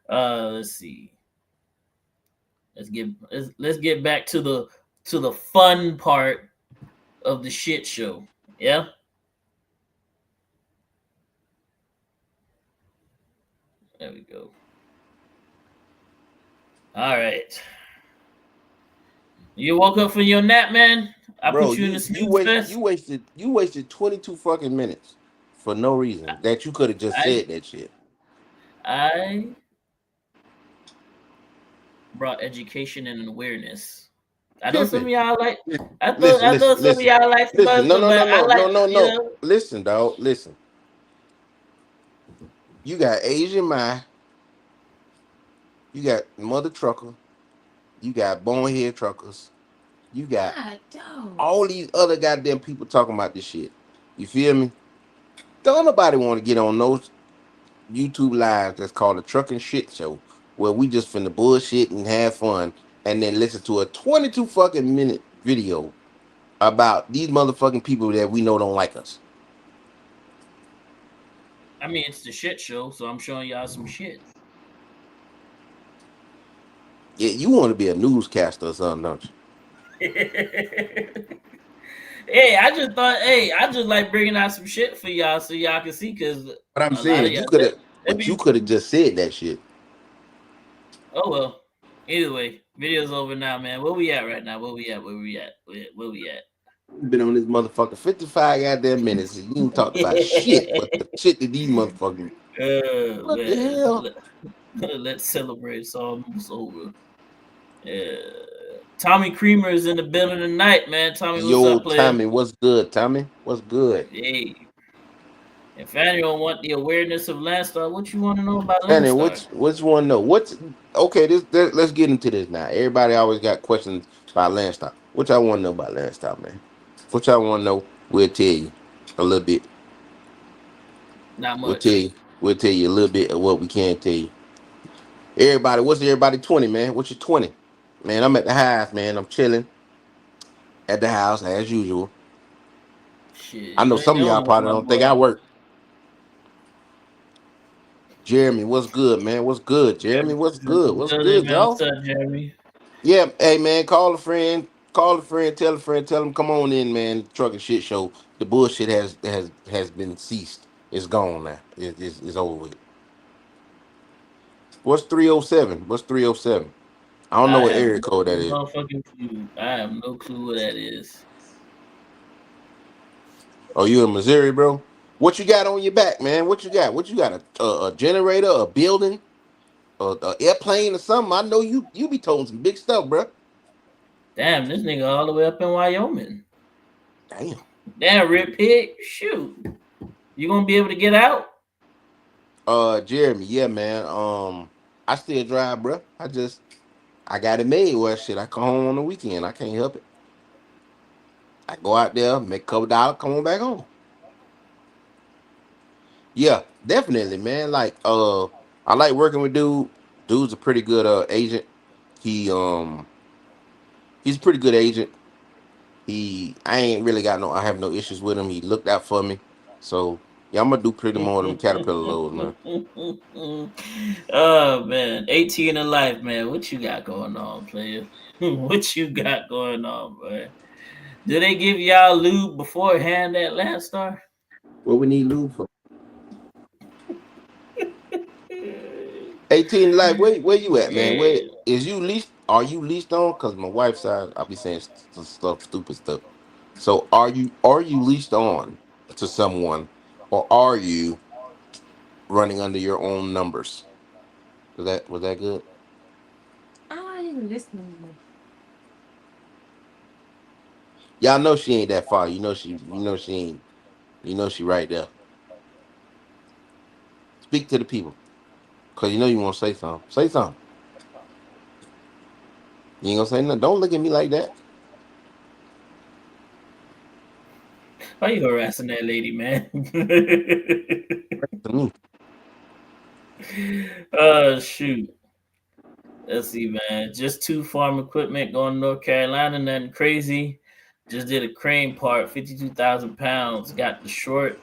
Let's see. Let's get back to the fun part of the shit show. Yeah. There we go. All right. You woke up from your nap, man? Bro, put you in the snooze fest. You wasted 22 fucking minutes for no reason that you could have just said that shit. I brought education and awareness. I know some of y'all like. I thought some of y'all like. No. Listen, dog. Listen. You got Asian Mai. You got Mother Trucker. You got Bonehead Truckers. You got all these other goddamn people talking about this shit. You feel me? Don't nobody want to get on those YouTube lives that's called a Trucking Shit Show, where we just finna bullshit and have fun, and then listen to a 22 fucking minute video about these motherfucking people that we know don't like us. I mean, it's the shit show, so I'm showing y'all some shit. Yeah, you want to be a newscaster or something, don't you? Hey, I just thought, I just like bringing out some shit for y'all so y'all can see, because But I'm a lot of saying y'all, you could have, they but you be, could have just said that shit. oh well. Either way, video's over now, man. Where we at right now? Where we at? Where we at? Where we at? We've been on this motherfucker 55 goddamn minutes. And you ain't talked about shit, but the shit that these motherfuckers. What the Man, hell? let's celebrate. It's almost over. Tommy Creamer is in the building tonight, man. Tommy, what's Yo, up, player? Tommy, what's good, Tommy? What's good? Hey, if Fanny don't want the awareness of Landstar, what you want to know about And Landstar? which one? No, what's okay? Let's get into this now. Everybody always got questions about Landstar. Which I want to know about Landstar, man. Which I want to know. We'll tell you a little bit. Not We'll tell much. you. We'll tell you a little bit of what we can tell you. Everybody, what's everybody 20, man? What's your 20? Man, I'm at the house, man. I'm chilling at the house as usual. Shit, I know you ain't some the of y'all only one, probably my don't think boy. I work. Jeremy, what's good, man? What's good, Jeremy? What's good? What's good, Man, what's y'all? up, Jeremy? Yeah, hey man, call a friend, tell a friend, tell them come on in, man. Truck and shit show. The bullshit has been ceased. It's gone now. It's over with. What's 307? What's 307? I don't know I what have area code that no is. motherfucking clue. I have no clue what that is. Oh, you in Missouri, bro? What you got on your back, man? What you got? What you got? A generator, a building, a airplane or something? I know you be toting some big stuff, bro. Damn, this nigga all the way up in Wyoming. Damn. Damn, Rip Pig. Shoot. You gonna be able to get out? Jeremy, yeah, man. I still drive, bro. I got it made. Well, shit, I come home on the weekend. I can't help it. I go out there, make a couple dollars, come on back home. Yeah, definitely, man. Like, I like working with dude. Dude's a pretty good agent. He he's a pretty good agent. I ain't really got no, I have no issues with him. He looked out for me. So yeah, I'm gonna do pretty more of them Caterpillar loads, man. Oh man, 18 in life, man. What you got going on, player? What you got going on, boy? Do they give y'all lube beforehand at Landstar? What we need lube for? 18 life, where you at, man? Where is you leased? Are you leased on? Cause my wife's side, I'll be saying stuff, stupid stuff. So are you leased on to someone, or are you running under your own numbers? Was that good? I didn't listen. Y'all know she ain't that far. You know she ain't. You know she right there. Speak to the people, cause you know you want to say something. Say something. You ain't gonna say nothing. Don't look at me like that. Why you harassing that lady, man? To me. Shoot. Let's see, man. Just 2 farm equipment going to North Carolina, nothing crazy. Just did a crane part, 52,000 pounds. Got the short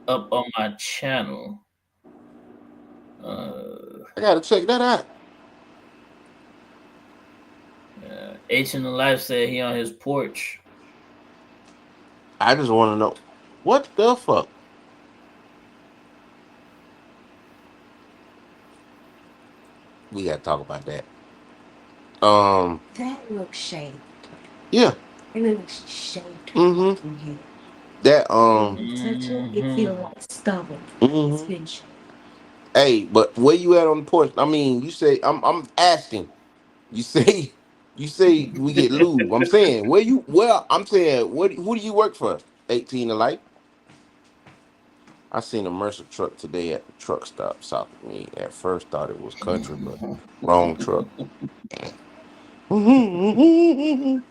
up on my channel. I gotta check that out. H in the life said he on his porch. I just want to know what the fuck. We gotta talk about that. That looks shaped. Yeah. It looks shaped. Mm-hmm. From here. That When you touch it, it feels like stubble. It's Mm-hmm. been shaped. Hey, but where you at on the porch? I mean, you say I'm asking. You say we get lube. I'm saying I'm saying who do you work for? 18 to life. I seen a Mercer truck today at the truck stop south of me. At first thought it was country, but wrong truck. That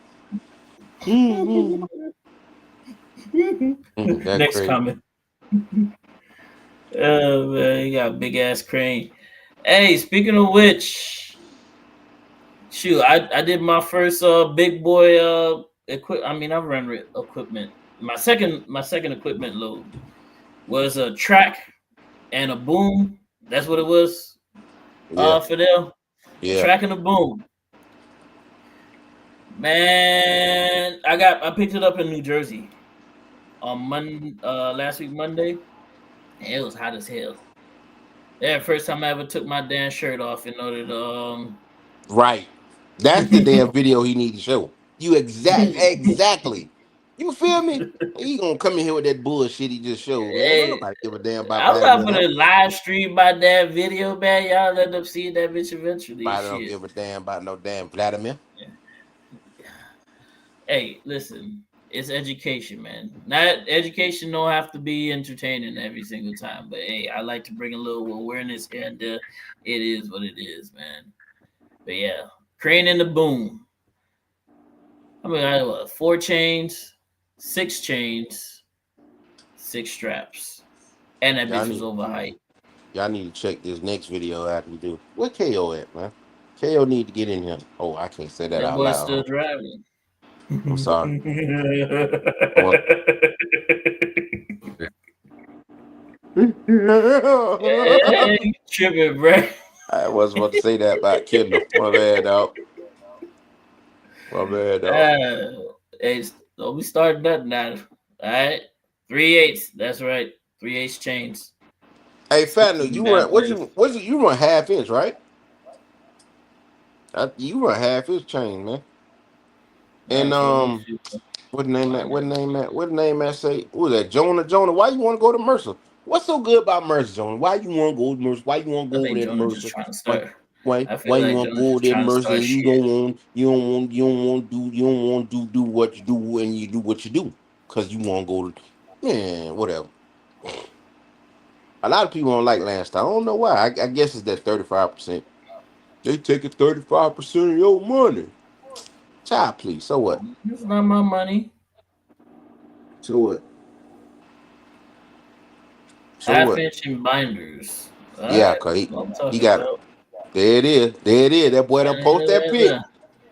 Next crazy. comment. Oh man, you got a big ass crane. Hey, speaking of which, shoot, I did my first big boy equip. I mean, I've run equipment. My second equipment load was a track and a boom. That's what it was. Fidel. Yeah. Track and a boom. Man, I picked it up in New Jersey on Monday, last week Monday, and it was hot as hell. Yeah, first time I ever took my damn shirt off in order to Right. That's the damn video he need to show. You exactly. You feel me? He gonna come in here with that bullshit he just showed, man. Don't nobody give a damn about I'm not Vladimir. gonna live stream my damn video, man. Y'all end up seeing that bitch eventually. I don't give a damn about no damn Vladimir. Hey, listen, it's education, man. Not education don't have to be entertaining every single time, but hey, I like to bring a little awareness here and there. It is what it is, man. But yeah, crane and the boom. I mean, I what, 4 chains, 6 chains, 6 straps, and that bitch was overhyped. Y'all need to check this next video after we do. Where KO at, man? KO need to get in here. Oh, I can't say that out boy loud. still driving. I'm sorry. Yeah, you tripping, bro. I was about to say that about Kendall. My bad, dog. Hey, don't be starting nothing now. All right, 3/8. That's right, 3/8 chains. Hey, Fatno, you run you run half inch, right? You run half inch chain, man. And what name that say? Who was that? Jonah, why you want to go to Mercer? What's so good about Mercer, Jonah? Why you want to go to Mercer? Why you want to go over there to Mercer? Why you want to go over there to Mercer? And you don't want to do what you do, and you do what you do because you want to go to, man, whatever. A lot of people don't like Landstar. I don't know why. I guess it's that 35%. They taking 35% of your money. Child, please. So what? It's not my money. So what? Half-inch and binders. Yeah, cause he got it. There it is. That boy done post that pic.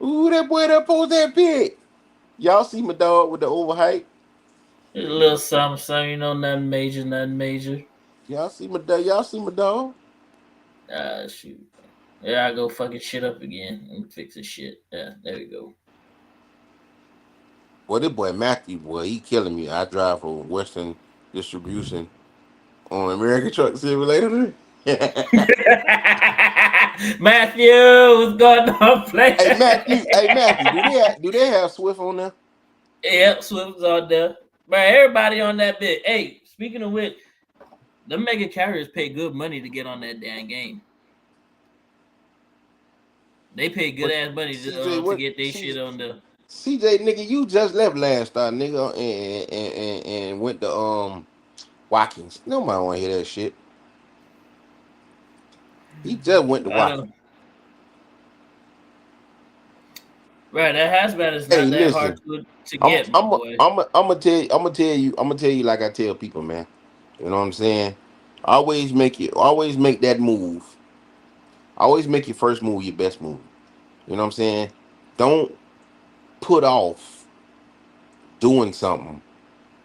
Ooh, that boy done post that pic. Y'all see my dog with the overhype? A little something, you know, nothing major. Y'all see my dog? Shoot. Yeah, I go fucking shit up again and fix the shit. Yeah, there we go. Well, this boy Matthew, boy, he killing me. I drive for Western Distribution on American Truck Simulator. Matthew, what's going on, play? Hey Matthew, do they have Swift on there? Yep, Swift's on there. But everybody on that bit. Hey, speaking of which, the mega carriers pay good money to get on that damn game. They pay good ass money to get their shit on the. CJ, nigga, you just left Landstar, nigga, and went to Watkins. Nobody want to hear that shit. He just went to Watkins. Right, that hazmat is not that hard to get. I'm gonna tell you like I tell people, man. You know what I'm saying? Always make that move. Always make your first move your best move. You know what I'm saying? Don't put off doing something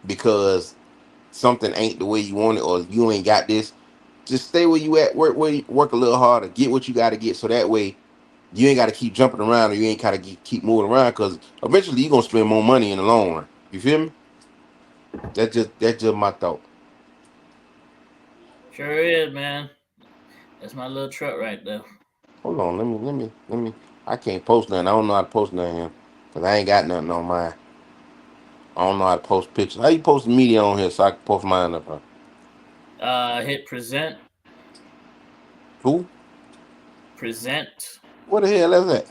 because something ain't the way you want it or you ain't got this. Just stay where you at, work a little harder, get what you got to get, so that way you ain't got to keep jumping around or you ain't got to keep moving around because eventually you're gonna spend more money in the long run. You feel me? That's just my thought. Sure is, man. That's my little truck right there. Hold on, let me. I can't post nothing. I don't know how to post nothing here because I ain't got nothing on mine. I don't know how to post pictures. How you post the media on here so I can post mine up? Hit present. Who? Present. What the hell is that?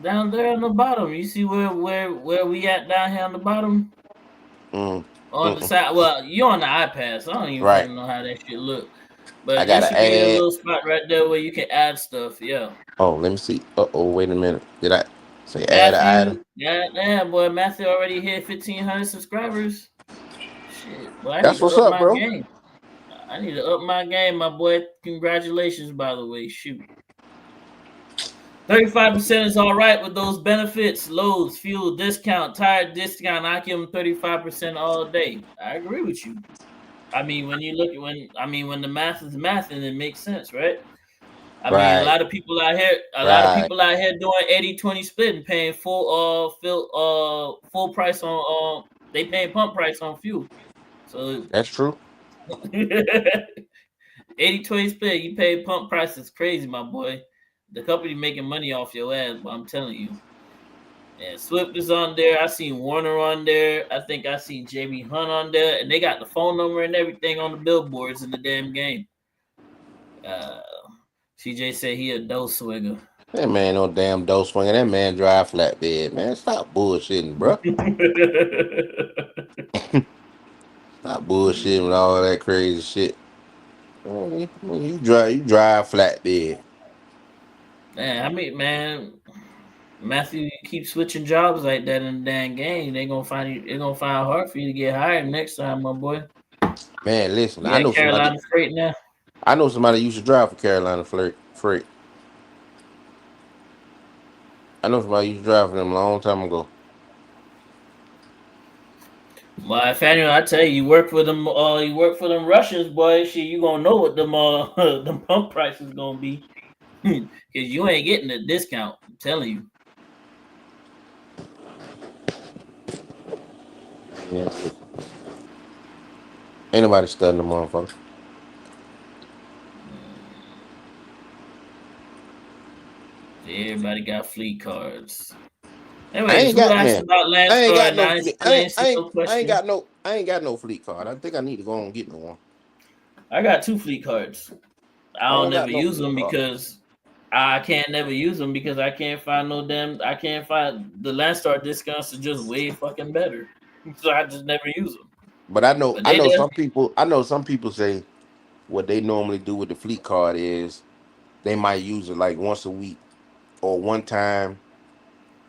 Down there on the bottom. You see where we at down here on the bottom? On the side. Well, you're on the iPad, so I don't even know how that shit look. But there should be a little spot right there where you can add stuff. Yeah. Oh, let me see. Wait a minute. Did I say add an item? Yeah, boy. Matthew already hit 1,500 subscribers. Shit, boy, that's what's up, bro. Game. I need to up my game, my boy. Congratulations, by the way. Shoot. 35% is all right with those benefits, loads, fuel discount, tire discount. I give them 35% all day. I agree with you. I mean, when you look at when the math is math and it makes sense, right? I mean, a Right, lot of people out here, right. doing 80-20 split and paying full price on they paying pump price on fuel. So That's true. 80-20 split, you pay pump price is crazy, my boy. The company making money off your ass, but I'm telling you. And Swift is on there. I seen Warner on there. I think I seen Jamie Hunt on there, and they got the phone number and everything on the billboards in the damn game. CJ said he a dough swigger. That man no damn dough swinging. That man drive flatbed. Man, stop bullshitting, bro. Stop bullshitting with all that crazy shit. Man, you drive flatbed. Man, Matthew, you keep switching jobs like that in the damn game, they're gonna find it hard for you to get hired next time, my boy. Man, listen, You at Carolina Freight now? I know somebody used to drive for Carolina Freight. I know somebody used to drive for them a long time ago. Well, Nathaniel, I tell you, you work for them Russians, boy. Shit, you gonna know what them them pump prices gonna be. Cause you ain't getting a discount. I'm telling you. Yeah. Ain't nobody studying the motherfucker. Everybody got fleet cards. I Anyways, ain't who got asked man. about I last ain't got card? no Nice, fleet. I ain't got no fleet card. I think I need to go and get no one. I got 2 fleet cards. I I don't don't got never no use fleet them card. because I can't never use them because I can't find the Landstar discounts are just way fucking better. So I just never use them. But I But know they do. some people say what they normally do with the fleet card is they might use it like once a week or one time.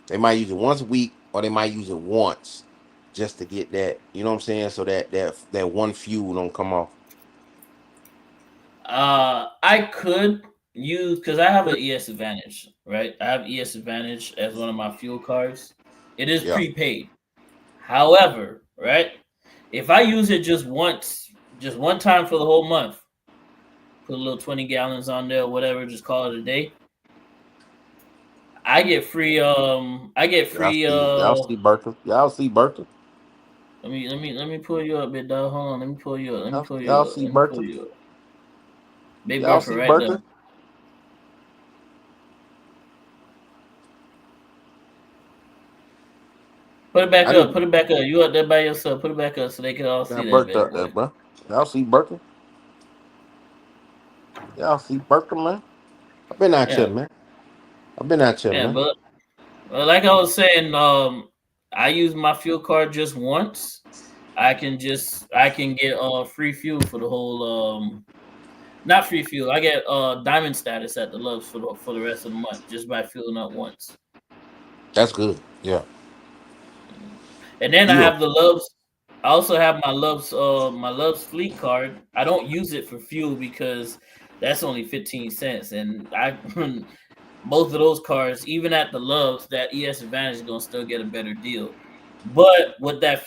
They might use it once a week or they might use it once just to get that, you know what I'm saying? So that one fuel don't come off. I could use because I have an ES Advantage, right? I have ES Advantage as one of my fuel cards. It is Yeah. prepaid. However, right, if I use it just one time for the whole month, put a little 20 gallons on there, whatever, just call it a day. I get free. Y'all see Bertha. Let me pull you up, big dog. Hold on. Let me pull you up. Y'all see Bertha. Big Y'all Bertha see right there. Bertha. Put it back up. Put it back up. You up there by yourself. Put it back up so they can all see that, Bertha big up there, boy. bro. Y'all see Bertha. Y'all see Bertha, man. I've been out here, man. Yeah, but like I was saying, I use my fuel card just once. I can get free fuel for the whole not free fuel. I get diamond status at the Loves for the rest of the month just by fueling up once. That's good. Yeah. And then I have the Loves. I also have my Loves fleet card. I don't use it for fuel because that's only 15 cents, and I both of those cards, even at the Loves, that ES Advantage is gonna still get a better deal. But with that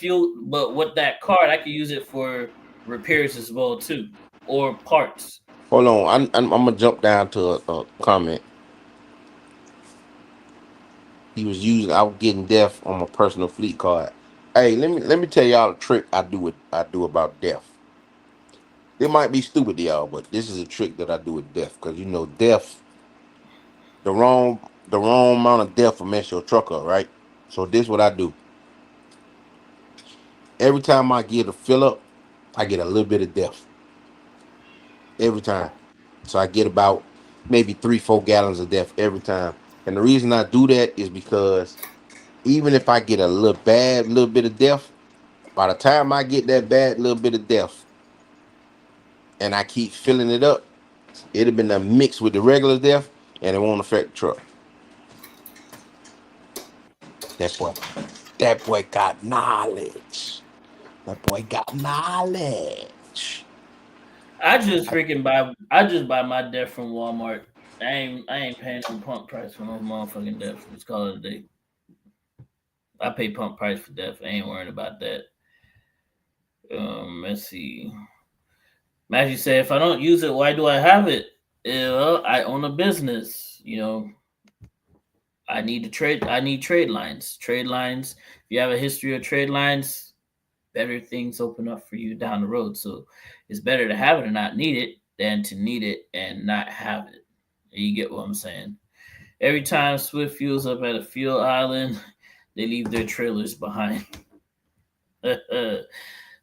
card, I can use it for repairs as well too, or parts. Hold on, I'm gonna jump down to a comment. I was getting deaf on my personal fleet card. Hey, let me tell y'all a trick I do about deaf. It might be stupid to y'all, but this is a trick that I do with deaf because you know deaf, the wrong amount of deaf will mess your truck up, right? So this what I do. Every time I get a fill up, I get a little bit of deaf. Every time. So I get about maybe 3-4 gallons of deaf every time. And the reason I do that is because even if I get a little bit of deaf, by the time I get that bad little bit of deaf and I keep filling it up, it'd have been a mix with the regular deaf and it won't affect the truck. That boy got knowledge. I just buy my deaf from Walmart. I ain't paying no pump price for no motherfucking deaf. Let's call it a day. I pay pump price for deaf. I ain't worried about that. Let's see. Matthew said, if I don't use it, why do I have it? Well, I own a business. I need trade lines. Trade lines. If you have a history of trade lines, better things open up for you down the road. So it's better to have it and not need it than to need it and not have it. You get what I'm saying? Every time Swift fuels up at a fuel island, they leave their trailers behind.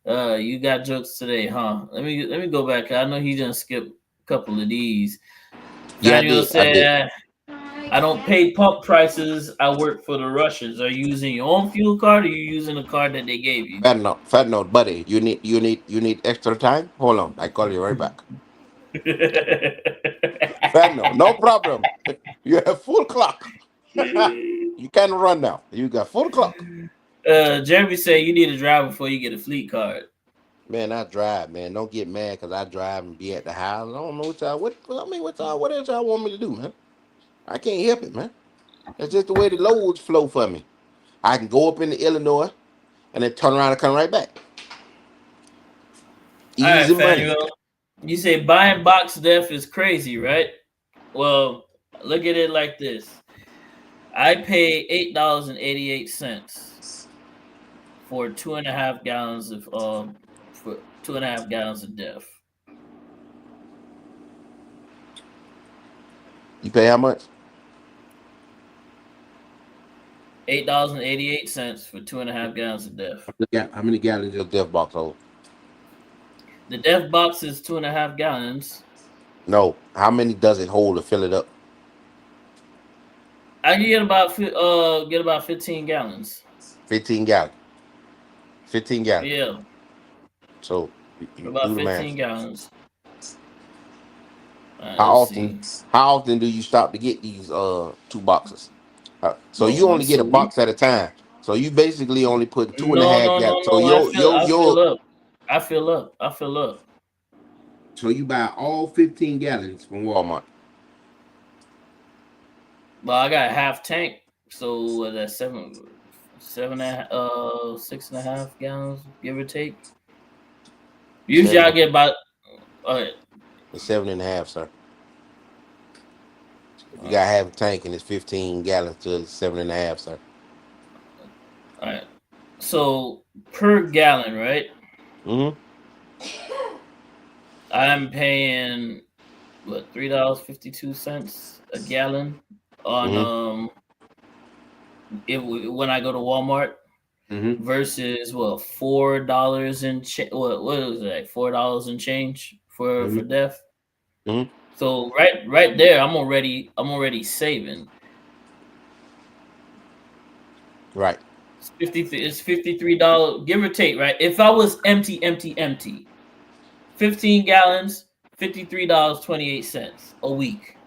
You got jokes today, huh? Let me go back. I know he didn't skip a couple of these. Daniel said, I don't pay pump prices. I work for the Russians. Are you using your own fuel card or are you using the card that they gave you? Fat note, buddy. You need extra time? Hold on. I call you right back. Fat note, no problem. You have full clock. You can run now. You got full clock. Jeremy said you need to drive before you get a fleet card. Man, I drive, man. Don't get mad because I drive and be at the house. I don't know what else y'all want me to do, man? I can't help it, man. That's just the way the loads flow for me. I can go up into Illinois and then turn around and come right back. Easy money. You say buying box def is crazy, right? Well, look at it like this. I pay $8.88 for 2.5 gallons of def. You pay how much? $8.88 for 2.5 gallons of def. How many gallons does def box hold? The def box is 2.5 gallons. No, how many does it hold to fill it up? I can get about 15 gallons. 15 gallons. 15 gallons. Yeah. So about 15 gallons. How often do you stop to get these 2 boxes? So you only get a box at a time. So you basically only put 2.5 gallons. So I fill up. So you buy all 15 gallons from Walmart. Well, I got a half tank, so that's 6.5 gallons, give or take. Usually I get about It's 7.5, sir. You got half a tank and it's 15 gallons to 7.5, sir. All right. So per gallon, right? Mm-hmm. I'm paying what, $3.52 a gallon on when I go to Walmart versus what, $4 and what was it, $4 and change for def. So right there, I'm already saving. Right. It's $53, give or take, right? If I was empty, 15 gallons, $53.28 a week.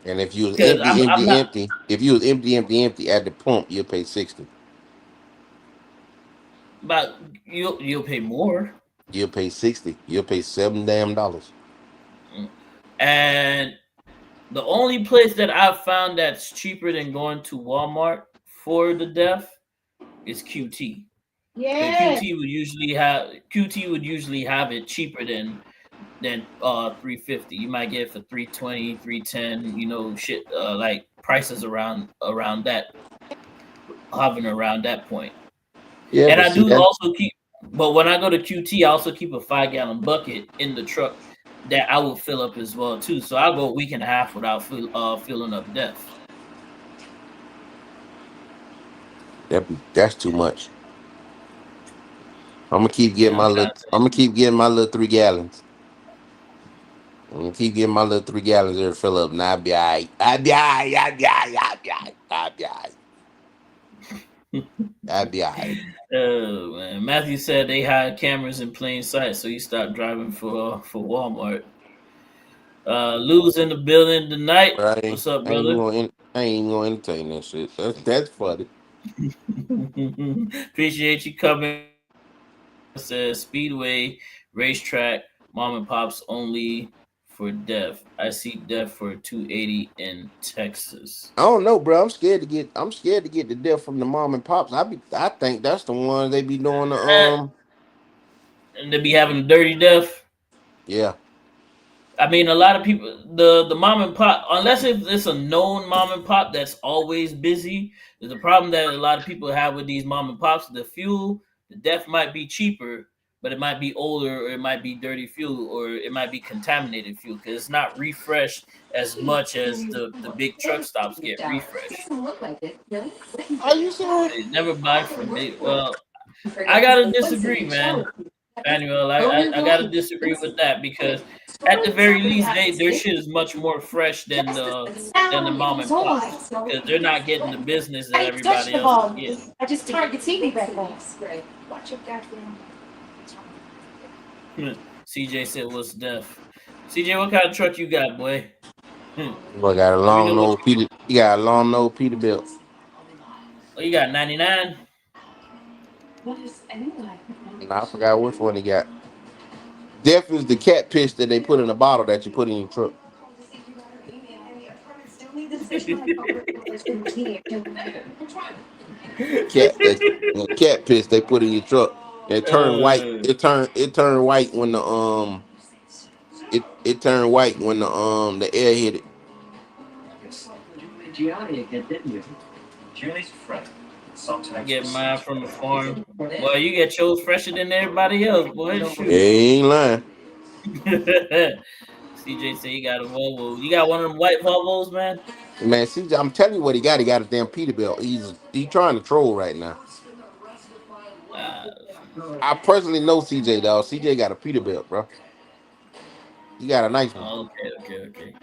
And if you was empty, if you was empty at the pump, you'll pay $60. But you'll pay more. You'll pay $60. You'll pay $7 damn. And the only place that I've found that's cheaper than going to Walmart for the def is QT. Yeah. QT would usually have it cheaper than $3.50. You might get it for $3.20, $3.10, like prices around that, hovering around that point. Yeah, and I do also keep, but when I go to QT, I also keep a 5-gallon bucket in the truck that I will fill up as well too. So I'll go a week and a half without filling up def. That's too much. I'm gonna keep getting my little 3 gallons. I'm gonna keep getting my little 3 gallons there to fill up, and I'll be all right. I'll be all right. Oh man, Matthew said they had cameras in plain sight, so you stopped driving for Walmart. Lou's in the building tonight. What's up, brother? I ain't gonna entertain that shit. That's funny. Appreciate you coming. Says Speedway, racetrack, mom and pops only for def. I see def for $2.80 in Texas. I don't know, bro. I'm scared to get the def from the mom and pops. I think that's the ones they be doing the and they be having the dirty def. Yeah. I mean, a lot of people, the mom and pop, unless it's a known mom and pop that's always busy, there's a problem that a lot of people have with these mom and pops. The fuel, the def might be cheaper, but it might be older, or it might be dirty fuel, or it might be contaminated fuel because it's not refreshed as much as the big truck stops get refreshed. Are you serious? They never buy from me. Well, I gotta disagree, man. Manuel, I gotta disagree with that because at the very least, their shit is much more fresh than the mom and pops because they're not getting the business that everybody else is getting. I just turned the TV back on. CJ said, "What's deaf?" CJ, what kind of truck you got, boy? Boy got a long nose Peter. You got a long nose Peterbilt. Oh, you got 99. I forgot which one he got. Def is the cat piss that they put in a bottle that you put in your truck. Cat piss they put in your truck. It turned white. It turned white when the it turned white when the air hit it. Get mine from the farm. Well, you get yours fresher than everybody else, boy. Shoot. Yeah, he ain't lying. CJ said he got a Volvo. You got one of them white Volvos, man? Man, CJ, I'm telling you what he got. He got a damn Peterbilt. He's trying to troll right now. I personally know CJ, dog. CJ got a Peterbilt, bro. He got a nice one. Okay.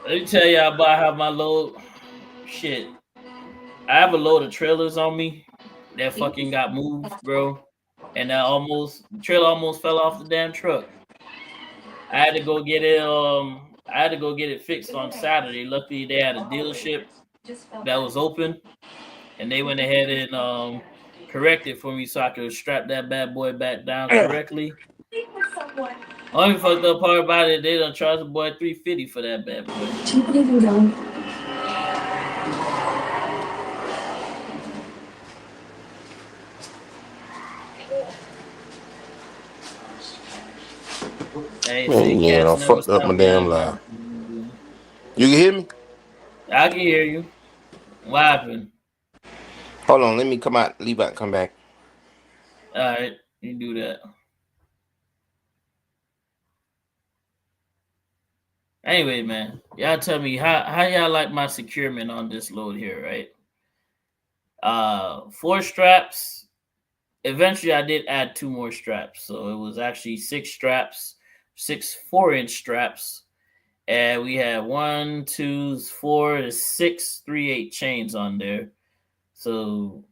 Let me tell y'all about how my load. Shit, I have a load of trailers on me that fucking got moved, bro, and the trailer almost fell off the damn truck. I had to go get it. I had to go get it fixed on Saturday. Luckily, they had a dealership that was open, and they went ahead and corrected for me so I could strap that bad boy back down correctly. Only fucked up part about it, they done charged the boy $350 for that bad boy. Man, yeah, I fucked up my damn life. You can hear me? I can hear you. What happened? Hold on, let me come out, leave out, come back. All right, you do that. Anyway, man, y'all tell me how y'all like my securement on this load here, right? 4 straps. Eventually, I did add 2 more straps, so it was actually 6 straps, 6 4-inch straps, and we had 1, 2, 4, 6 3/8 chains on there. So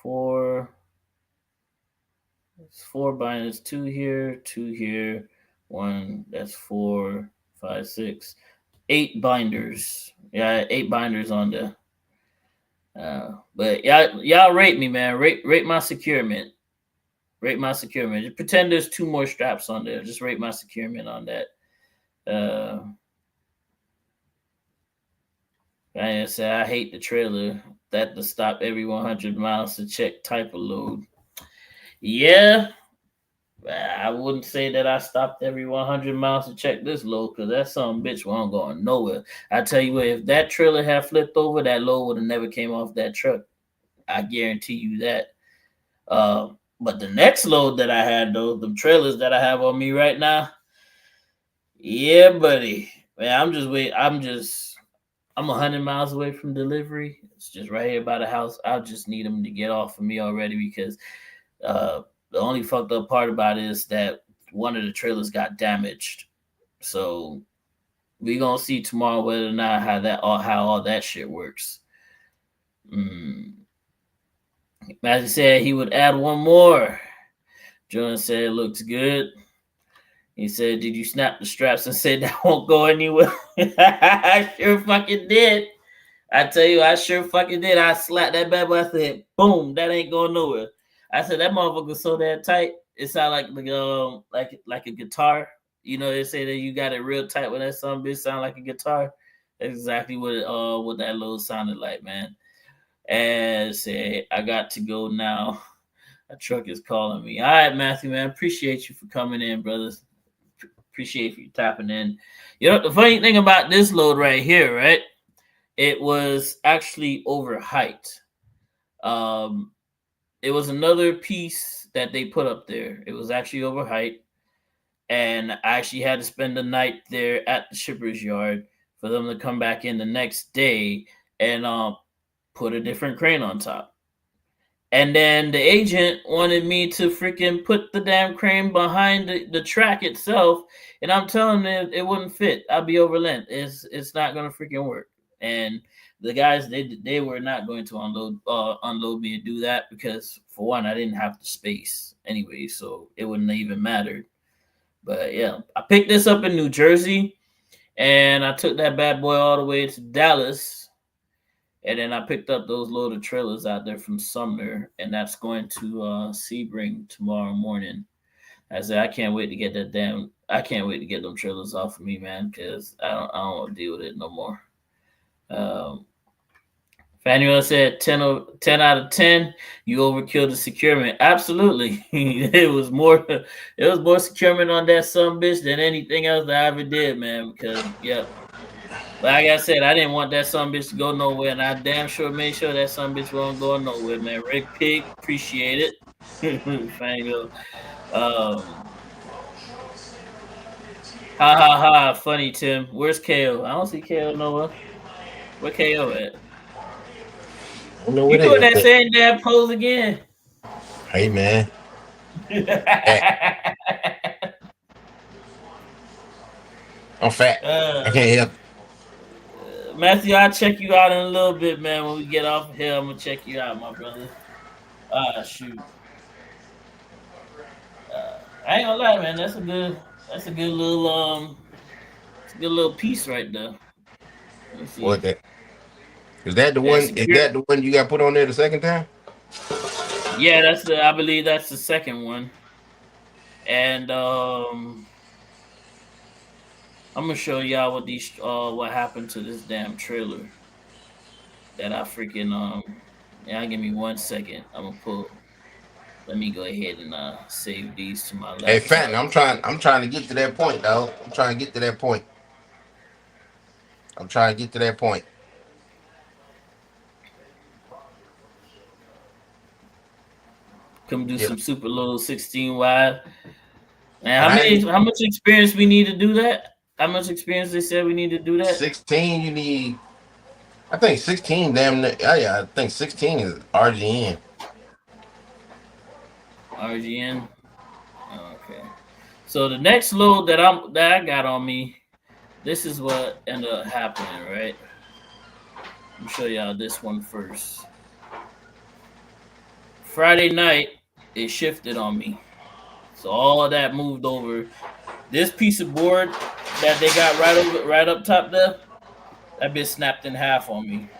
4 binders, 2 here, 2 here, 1. That's 4, 5, 6, 8 binders. Yeah, 8 binders on there. But y'all rate me, man. Rate my securement. Rate my securement. Just pretend there's 2 more straps on there. Just rate my securement on that. Like I said, I hate the trailer that to stop every 100 miles to check type of load. Yeah, I wouldn't say that I stopped every 100 miles to check this load because that some bitch wasn't going nowhere. I tell you what, if that trailer had flipped over, that load would have never came off that truck. I guarantee you that. But the next load that I had, though, the trailers that I have on me right now, yeah, buddy, man, I'm 100 miles away from delivery. It's just right here by the house. I just need them to get off of me already because the only fucked up part about it is that one of the trailers got damaged. So we gonna see tomorrow whether or not how all that shit works. As he said, he would add 1 more. John said it looks good. He said, "Did you snap the straps and say that won't go anywhere?" I sure fucking did. I tell you, I sure fucking did. I slapped that bad boy. I said, "Boom, that ain't going nowhere." I said that motherfucker so that tight. It sound like a guitar. You know, they say that you got it real tight when that some bitch sound like a guitar. That's exactly what that load sounded like, man. And say, I got to go now. That truck is calling me. All right, Matthew, man. Appreciate you for coming in, brothers. Appreciate you tapping in. You know, the funny thing about this load right here, right? It was actually over height. It was another piece that they put up there. It was actually over height. And I actually had to spend the night there at the shipper's yard for them to come back in the next day and put a different crane on top. And then the agent wanted me to freaking put the damn crane behind the track itself. And I'm telling them it wouldn't fit. I'd be over length. It's not going to freaking work. And the guys, they were not going to unload me and do that because, for one, I didn't have the space anyway. So it wouldn't even matter. But, yeah, I picked this up in New Jersey. And I took that bad boy all the way to Dallas. And then I picked up those loaded trailers out there from Sumner, and that's going to Sebring tomorrow morning. I said I can't wait to get them trailers off of me, man, because I don't want to deal with it no more. Fanuel said 10 out of 10. You overkilled the securement. Absolutely, it was more securement on that sumbitch than anything else that I ever did, man. Because like I said, I didn't want that sumbitch to go nowhere, and I damn sure made sure that sumbitch wasn't going nowhere, man. Rick Pig, appreciate it. Fango. Ha, funny, Tim. Where's KO? I don't see KO nowhere. Where KO at? You doing that same damn pose again? Hey, man. I'm fat. I can't help. Matthew, I'll check you out in a little bit, man. When we get off of here, I'm gonna check you out, my brother. Shoot. I ain't gonna lie, man. That's a good little piece right there. What that? Is that the one? Is that the one you got put on there the second time? Yeah, I believe that's the second one. And I'm gonna show y'all what happened to this damn trailer that I freaking give me 1 second. Let me go ahead and save these to my laptop. Hey, Fenton, I'm trying to get to that point, dog. I'm trying to get to that point. Come do some super low 16 wide. And how much experience we need to do that? How much experience they said we need to do that? 16, you need. I think 16. Damn. Yeah, I think 16 is RGN. RGN. Okay. So the next load that I got on me, this is what ended up happening, right? Let me show y'all this one first. Friday night, it shifted on me. So all of that moved over. This piece of board that they got right up top there, that bit snapped in half on me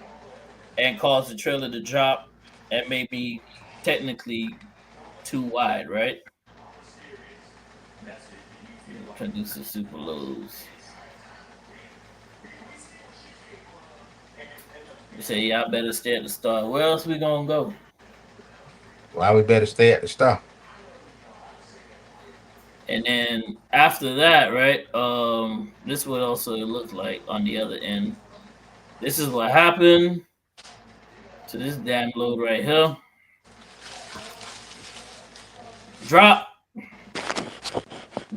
and caused the trailer to drop and made me technically too wide, right? Trying to do some super lows. You say y'all better stay at the start. Where else we gonna go? Why we better stay at the start? And then after that, right? This is what also it looked like on the other end. This is what happened to this damn load right here. Drop.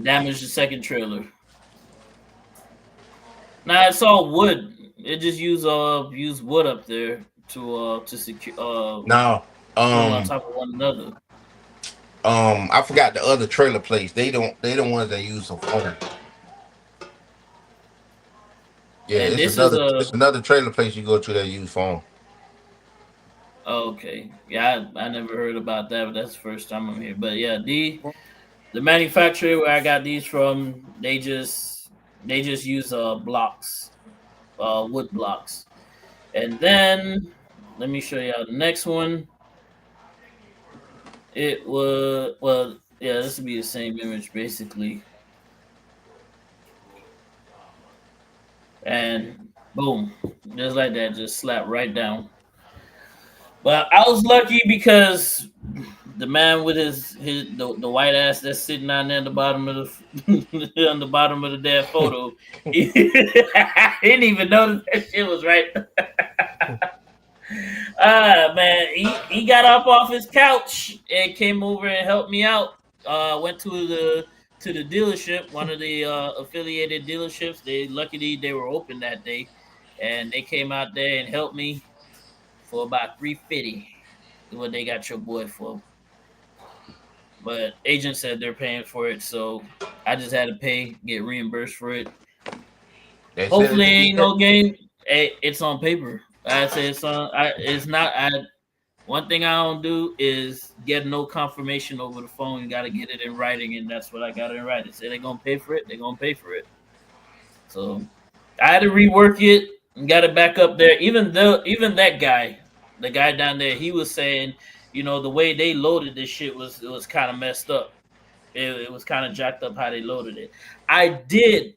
Damaged the second trailer. Now it's all wood. It just used wood up there to secure. No. On top of one another. I forgot the other trailer place. They the ones that use some foam. Yeah, it's another trailer place you go to that use foam. Okay. Yeah, I never heard about that, but that's the first time I'm here. But yeah, the manufacturer where I got these from, they just use blocks, wood blocks. And then let me show y'all the next one. It was this would be the same image basically. And boom, just like that, just slapped right down. But I was lucky because the man with the white ass that's sitting down there at the bottom of the on the bottom of the damn photo. I didn't even notice that shit was right. Man, he got up off his couch and came over and helped me out. Went to the dealership, one of the affiliated dealerships. Luckily they were open that day, and they came out there and helped me for about $350. What they got your boy for. But agent said they're paying for it, so I just had to pay, get reimbursed for it. Hopefully ain't no game. It's on paper. I say it's on. It's not. One thing I don't do is get no confirmation over the phone. You got to get it in writing, and that's what I got in writing. Say they're gonna pay for it. They're gonna pay for it. So I had to rework it and got it back up there. Even that guy, the guy down there, he was saying, you know, the way they loaded this shit was kind of messed up. It was kind of jacked up how they loaded it. I did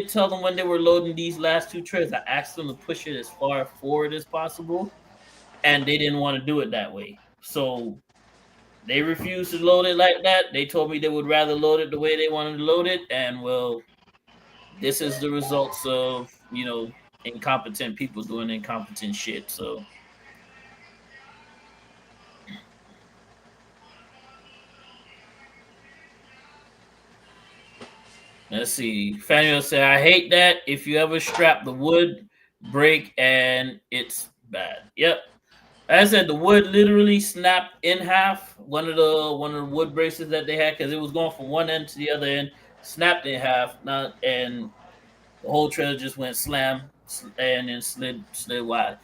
tell them when they were loading these last two trays, I asked them to push it as far forward as possible, and they didn't want to do it that way. So they refused to load it like that. They told me they would rather load it the way they wanted to load it, and well, this is the results of, you know, incompetent people doing incompetent shit. So let's see. Fanuel said, I hate that. If you ever strap the wood, break, and it's bad. Yep. As I said, the wood literally snapped in half. One of the wood braces that they had, because it was going from one end to the other end, snapped in half. And the whole trailer just went slam and then slid wide.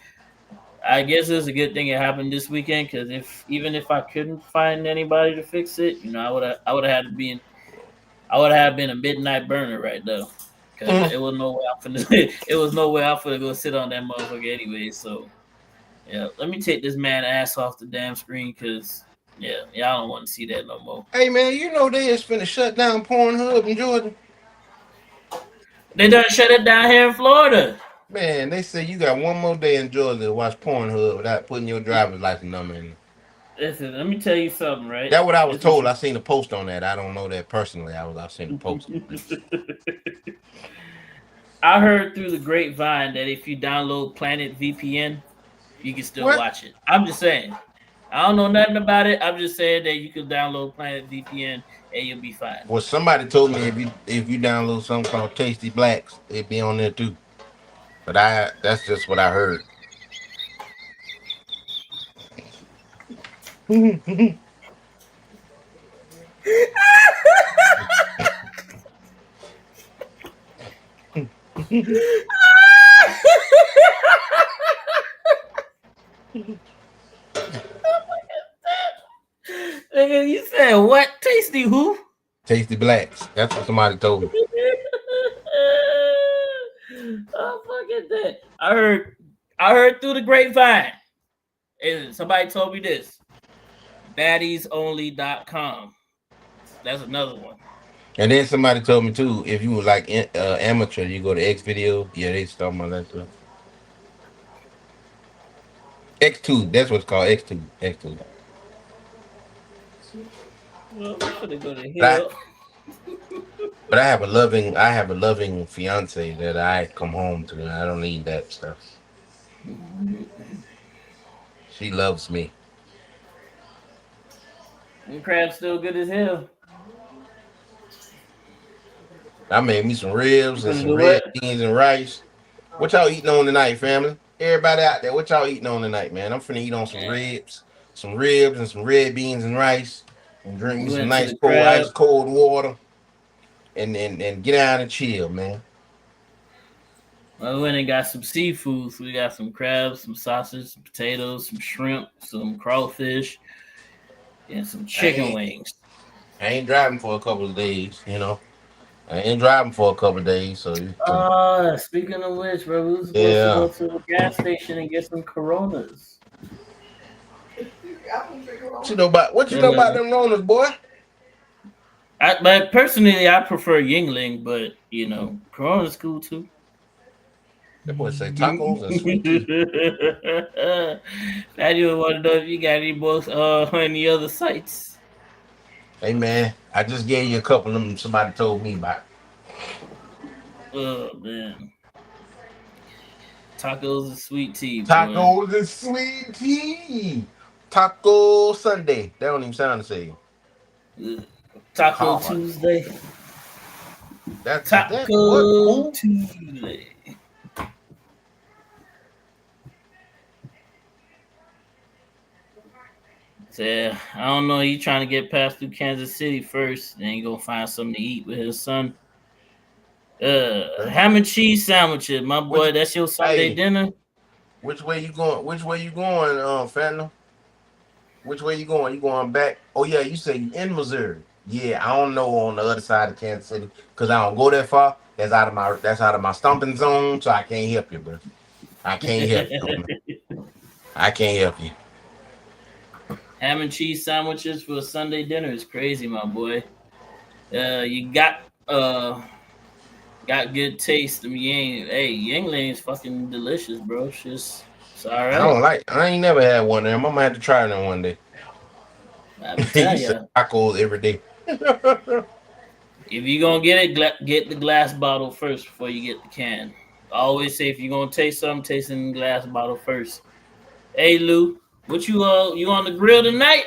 I guess it's a good thing it happened this weekend, because even if I couldn't find anybody to fix it, you know, I would have been a midnight burner right now, because it was no way out for to go sit on that motherfucker anyway. So yeah, let me take this man ass off the damn screen, because yeah, y'all don't want to see that no more. Hey man, you know they is finna shut down Pornhub in Georgia. They done shut it down here in Florida. Man, they say you got one more day in Georgia to watch Pornhub without putting your driver's license number in. Listen, let me tell you something, right? That's what I was told. I seen a post on that. I don't know that personally. I seen a post. I heard through the grapevine that if you download Planet VPN, you can still watch it. I'm just saying. I don't know nothing about it. I'm just saying that you can download Planet VPN and you'll be fine. Well, somebody told me if you download something called Tasty Blacks, it'd be on there too. But that's just what I heard. Nigga, you said what? Tasty who? Tasty Blacks. That's what somebody told me. Oh, fucking that. I heard through the grapevine. And somebody told me this. Baddiesonly.com. That's another one. And then somebody told me too, if you were like amateur, you go to X Video. Yeah, they talking about that too. X2, that's what's called X2. Well, we're gonna go to hell. But I have a loving fiance that I come home to. I don't need that stuff. She loves me. And crab's still good as hell. I made me some ribs and some red beans and rice. What y'all eating on tonight, family? Everybody out there, what y'all eating on tonight, man? I'm finna eat on some ribs and some red beans and rice, and drink me some nice cold water, and get down and chill, man. I went and got some seafood. So we got some crabs, some sausage, some potatoes, some shrimp, some crawfish, and some chicken wings. I ain't driving for a couple of days, you know. So. Speaking of which, bro, we was supposed to go to the gas station and get some Coronas. What you know about them Coronas, boy? But personally, I prefer Yingling, but you know, Corona's cool too. That boy say tacos and sweet tea. I just want to know if you got any more any other sites. Hey man, I just gave you a couple of them. Somebody told me about. Oh man, tacos and sweet tea. Tacos and sweet tea. Taco Sunday. That don't even sound the same. Taco Tuesday. That's Taco Tuesday. So, I don't know. He trying to get past through Kansas City first, then he gonna find something to eat with his son. Ham and cheese sandwiches, my boy. That's your Sunday dinner. Which way you going? Phantom? Which way you going? You going back? Oh yeah, you say you in Missouri. Yeah, I don't know on the other side of Kansas City because I don't go that far. That's out of my stomping zone, so I can't help you, bro. I can't help you. I can't help you. Ham and cheese sandwiches for a Sunday dinner is crazy, my boy. You got good taste. I mean, Yuengling is fucking delicious, bro. It's all right. I ain't never had one there. I might have to try them one day. I tell you, tacos every day. If you're gonna get it, get the glass bottle first before you get the can. I always say if you're gonna taste something, taste it in the glass bottle first. Hey Lou, what you on the grill tonight?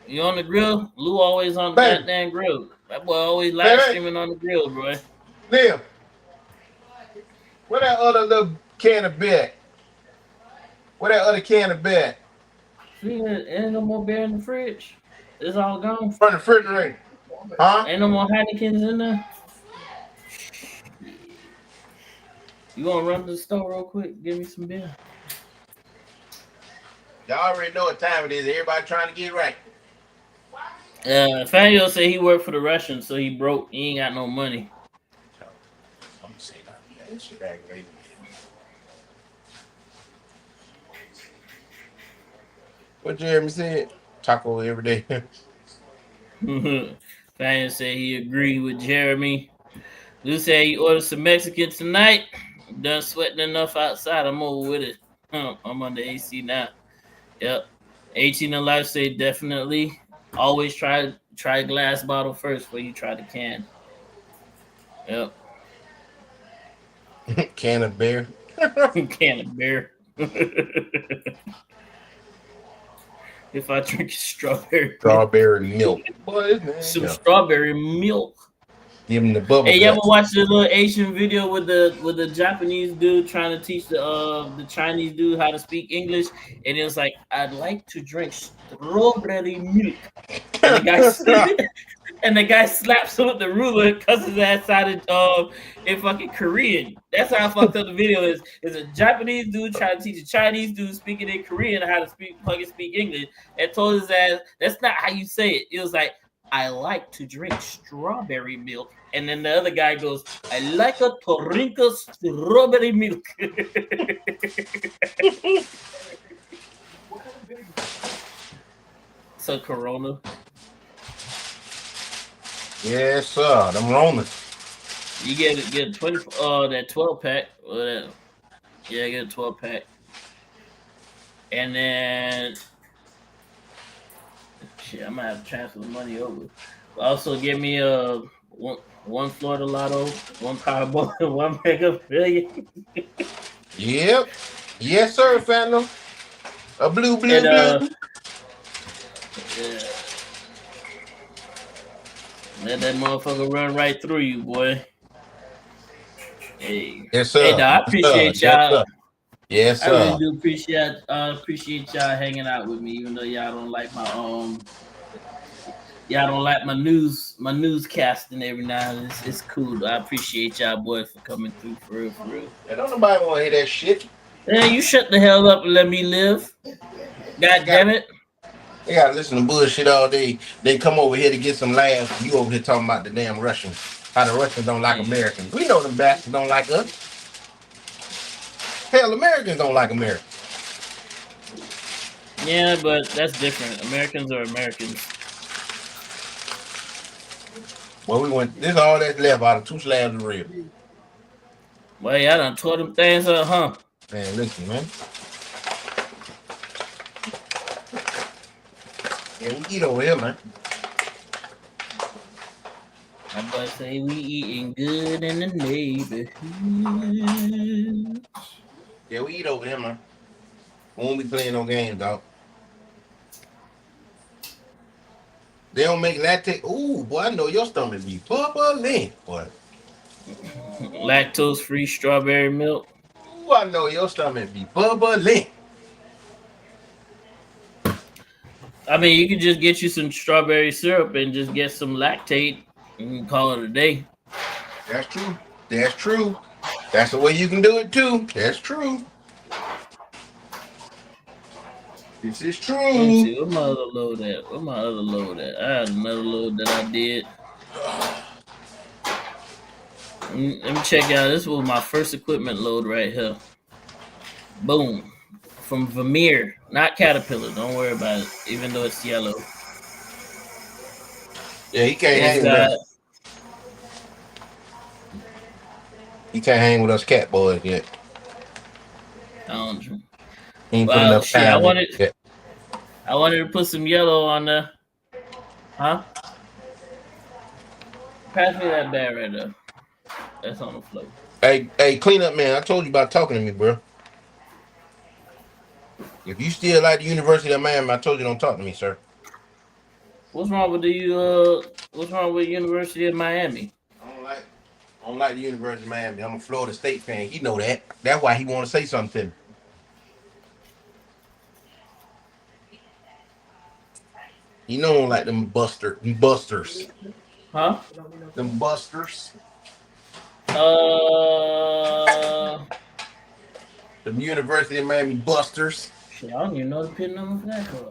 You on the grill? Lou always on the goddamn grill. That boy always live streaming on the grill, bro. Liam, where that other little can of beer? Where that other can of beer? Ain't no more beer in the fridge. It's all gone. From the refrigerator. Huh? Ain't no more Heineken's in there. You want to run to the store real quick? Give me some beer. Y'all already know what time it is. Everybody trying to get right. Fangio said he worked for the Russians, so he broke. He ain't got no money. I'm saying that shit aggravating. What Jeremy said? Taco every day. Fangio said he agreed with Jeremy. Lou said he ordered some Mexican tonight. Done sweating enough outside. I'm over with it. I'm under AC now. Yep. 18 in life say definitely. Always try a glass bottle first before you try the can. Yep. Can of beer. Can of beer. If I drink strawberry milk. Some strawberry milk. Give him the bubble. Hey, you ever watch the little Asian video with the Japanese dude trying to teach the Chinese dude how to speak English? And it was like, I'd like to drink strawberry milk. And the guy slaps him with the ruler because his ass sounded in fucking Korean. That's how fucked up the video is. It's a Japanese dude trying to teach a Chinese dude speaking in Korean how to speak English, and told his ass, that's not how you say it. It was like, I like to drink strawberry milk. And then the other guy goes, I like a Torinka strawberry milk. So Corona. Yes, sir. Them Romans. You get 20 that 12 pack. Yeah, get a 12 pack. And then shit, I might have to transfer the money over. Also give me one Florida Lotto, one Powerball, and one Mega Million. Yep. Yes, sir, Phantom. A blue. Yeah. Let that motherfucker run right through you, boy. Hey. Yes, sir. Hey, I appreciate y'all. Yes, sir. I really do appreciate y'all hanging out with me, even though y'all don't like my newscasting every now and then. It's cool. I appreciate y'all boys for coming through for real. And don't nobody want to hear that shit. Man, you shut the hell up and let me live. God damn it. They gotta listen to bullshit all day. They come over here to get some laughs. You over here talking about the damn Russians. How the Russians don't like Americans. We know them bastards don't like us. Hell, Americans don't like America. Yeah, but that's different. Americans are Americans. Well, this is all that's left out of 2 slabs of ribs. Well, y'all done tore them things up, huh? Man, listen, man. Yeah, we eat over here, man. My boy say we eating good in the neighborhood. Yeah, we eat over here, man. We won't be playing no games, dog. They don't make lactate. Ooh, boy, I know your stomach be bubbling, boy. Lactose-free strawberry milk. Ooh, I know your stomach be bubbling. I mean, you can just get you some strawberry syrup and just get some lactate and call it a day. That's true. That's true. That's the way you can do it too. That's true. This is Let me see, true. where my other load at? Where my other load at? I had another load that I did. Let me check out. This was my first equipment load right here. Boom. From Vermeer, not Caterpillar. Don't worry about it, even though it's yellow. Yeah, he can't It's hang with got, us. He can't hang with us cat boys yet. I don't. He ain't put Well, enough shit, time I in wanted yet. to put some yellow on the. Huh? Pass me that bag right there. That's on the floor. Hey, clean up, man. I told you about talking to me, bro. If you still like the University of Miami, I told you don't talk to me, sir. What's wrong with What's wrong with University of Miami? I don't like the University of Miami. I'm a Florida State fan. He know that. That's why he want to say something to me. You know, I don't like them busters. Huh? Them busters. The University of Miami busters. Shit, I don't even know the pin number for that car.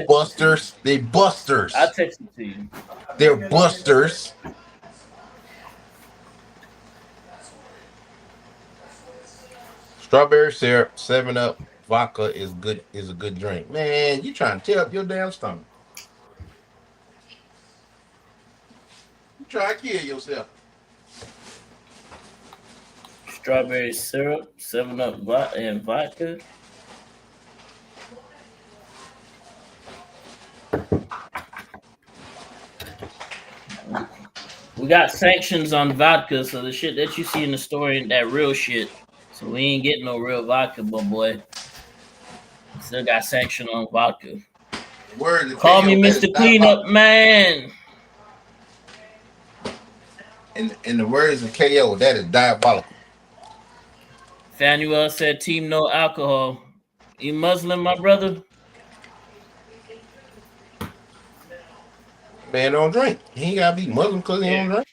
Busters. They busters. I'll text it to you. They're busters. Strawberry syrup, 7-Up, vodka is good. Is a good drink. Man, you trying to tear up your damn stomach. You try to kill yourself. Strawberry syrup, 7-Up, and vodka. We got sanctions on vodka, so the shit that you see in the store ain't that real shit. So we ain't getting no real vodka, but boy. Still got sanction on vodka. Call me Mr. Cleanup Man. In the words of KO, that is diabolical. Fanuel said, "Team no alcohol." You Muslim, my brother? Man don't drink. He ain't gotta be Muslim because he don't drink.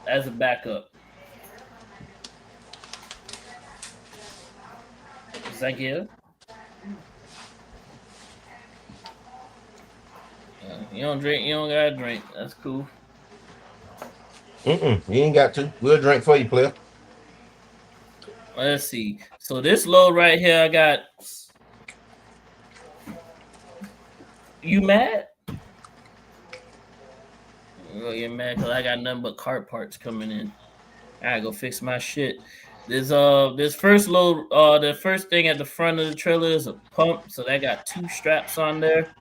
As a backup. Thank you. You don't drink, you don't gotta drink. That's cool. You ain't got to. We'll drink for you, player. Let's see. So this load right here, I got. You mad? Oh, you're mad because I got nothing but car parts coming in. I gotta go fix my shit. This first load, the first thing at the front of the trailer is a pump, so that got 2 straps on there.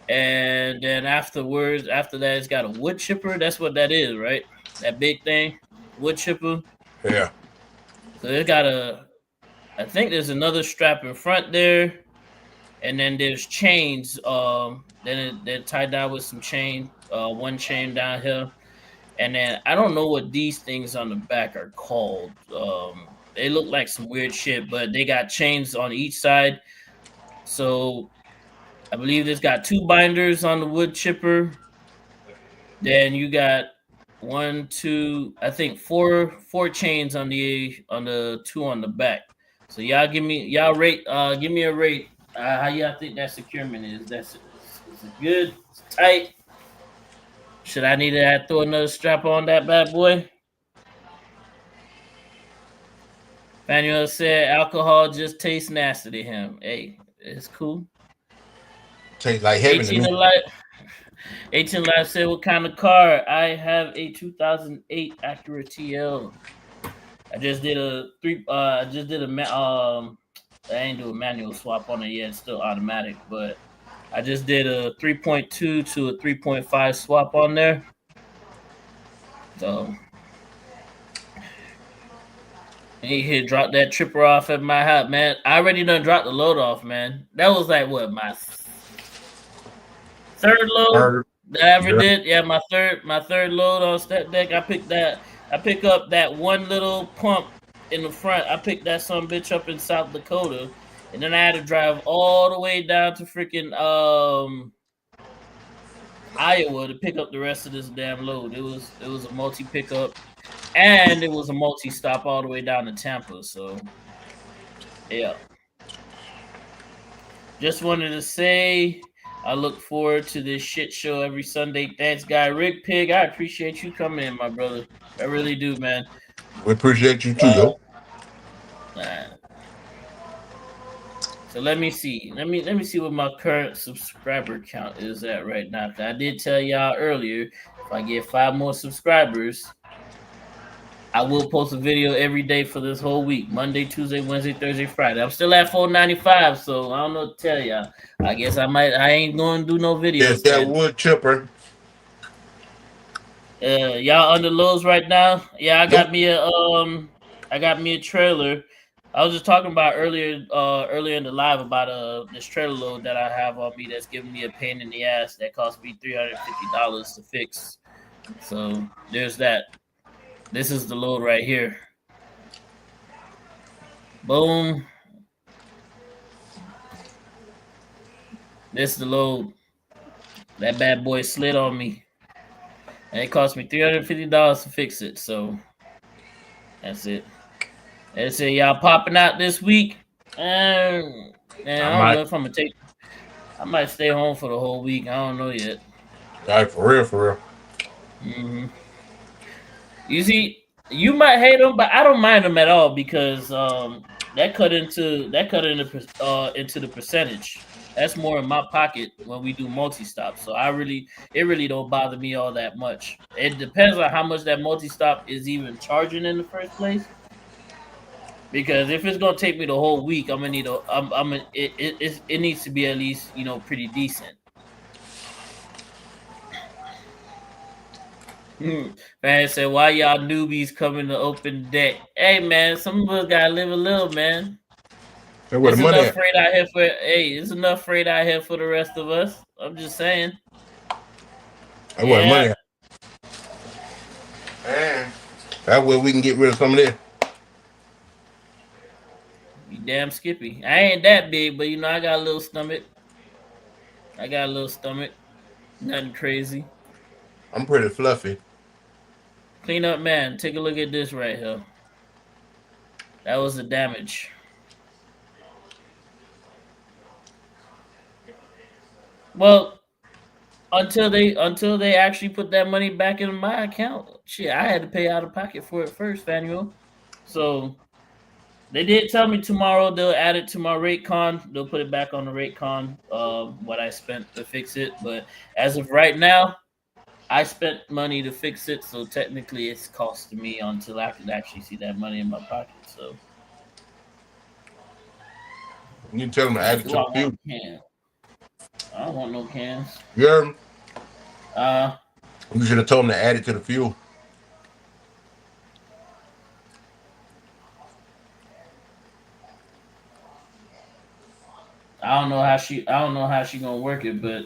And then after that, it's got a wood chipper. That's what that is, right? That big thing, wood chipper. Yeah. So it got I think there's another strap in front there, and then there's chains. Then they're tied down with some chain. One chain down here, and then I don't know what these things on the back are called. They look like some weird shit, but they got chains on each side. So I believe it's got 2 binders on the wood chipper. Then you got 1, 2, I think 4 chains on the 2 on the back. So y'all give me a rate. How y'all think that securement is? Is it good? It's tight. Should I need to throw another strap on that bad boy? Manuel said alcohol just tastes nasty to him. Hey, it's cool. Tastes like heaven to me. 18 Live said, what kind of car? I have a 2008 Acura TL. I just did a I ain't do a manual swap on it yet. It's still automatic, but I just did a 3.2 to a 3.5 swap on there. So he here drop that tripper off at my house, man. I already done dropped the load off, man. That was like what, my third load that I ever did. Yeah, my third load on step deck. I pick up that one little pump in the front. I picked that some bitch up in South Dakota, and then I had to drive all the way down to freaking Iowa to pick up the rest of this damn load. It was a multi pickup, and it was a multi stop all the way down to Tampa. So yeah, just wanted to say I look forward to this shit show every Sunday. Thanks, guy Rick Pig. I appreciate you coming in, my brother. I really do, man. We appreciate you too, yo. So let me see. Let me see what my current subscriber count is at right now. I did tell y'all earlier, if I get 5 more subscribers, I will post a video every day for this whole week. Monday, Tuesday, Wednesday, Thursday, Friday. I'm still at 495, so I don't know what to tell y'all. I guess I ain't going to do no videos. Yes, that wood chipper. Y'all under lows right now? Yeah, I got me a trailer. I was just talking about earlier in the live about this trailer load that I have on me that's giving me a pain in the ass that cost me $350 to fix. So there's that. This is the load right here. Boom. This is the load. That bad boy slid on me. And it cost me $350 to fix it. So that's it. That's it. Y'all popping out this week. And I don't know if I'm gonna I might stay home for the whole week. I don't know yet. All right, for real. Mm-hmm. You see, you might hate them, but I don't mind them at all because that cut into the percentage. That's more in my pocket when we do multi-stop. So it really don't bother me all that much. It depends on how much that multi-stop is even charging in the first place. Because if it's gonna take me the whole week, I'm gonna need it needs to be at least pretty decent. Man said, why y'all newbies coming to open deck? Hey man, some of us gotta live a little, man. There's enough freight out here there's enough freight out here for the rest of us. I'm just saying. I want money. Man, that way we can get rid of some of this. You damn Skippy. I ain't that big, but I got a little stomach. Nothing crazy. I'm pretty fluffy. Clean up, man. Take a look at this right here. That was the damage. Well, until they actually put that money back in my account, shit, I had to pay out of pocket for it first, Fanuel. So they did tell me tomorrow they'll add it to my Raycon. They'll put it back on the Raycon, what I spent to fix it. But as of right now, I spent money to fix it, so technically it's costing me until I can actually see that money in my pocket. So you can tell them to add it to the fuel. I don't want no cans. You heard them? You should have told them to add it to the fuel. I don't know how she gonna work it, but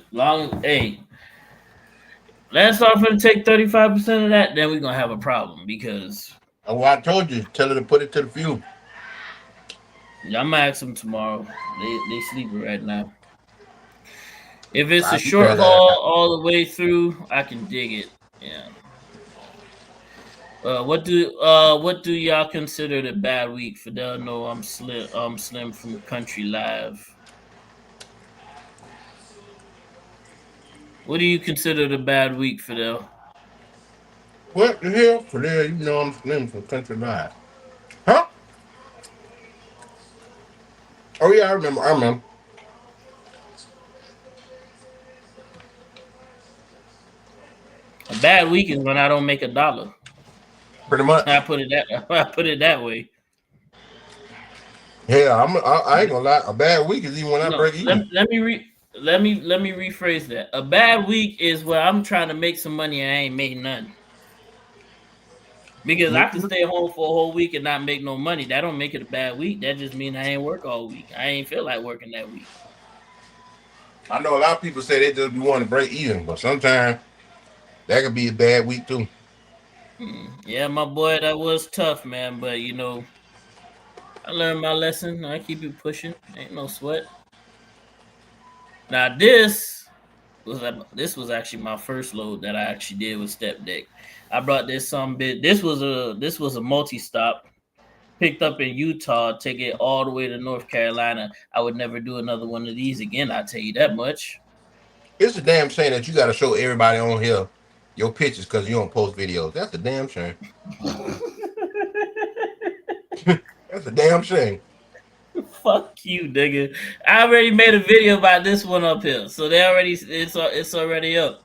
let's start for to take 35% of that, then we're gonna have a problem because I told you, tell her to put it to the fuel. Yeah, I'm gonna ask them tomorrow. They sleeping right now. If it's a short haul all the way through, I can dig it. Yeah. What do y'all consider the bad week? Fidel, no, I'm Slim from Country Live. What do you consider the bad week, Fidel? What the hell, Fidel? You know I'm Slim from Country Live. Huh? Oh yeah, I remember. A bad week is when I don't make $1. Pretty much. I put it that way. Yeah, I ain't gonna lie. A bad week is even when I break even. Let me rephrase that. A bad week is where I'm trying to make some money and I ain't made none. Because I can stay home for a whole week and not make no money. That don't make it a bad week. That just means I ain't work all week. I ain't feel like working that week. I know a lot of people say they just be wanting to break even, but sometimes that could be a bad week too. Yeah, my boy, that was tough, man. But you know, I learned my lesson. I keep it pushing. Ain't no sweat. Now this was actually my first load that I actually did with Step Deck. I brought this some bit. This was a multi-stop. Picked up in Utah, take it all the way to North Carolina. I would never do another one of these again. I'll tell you that much. It's a damn shame that you got to show everybody on here your pictures because you don't post videos. That's a damn shame. That's a damn shame. Fuck you, nigga. I already made a video about this one up here, so it's already up.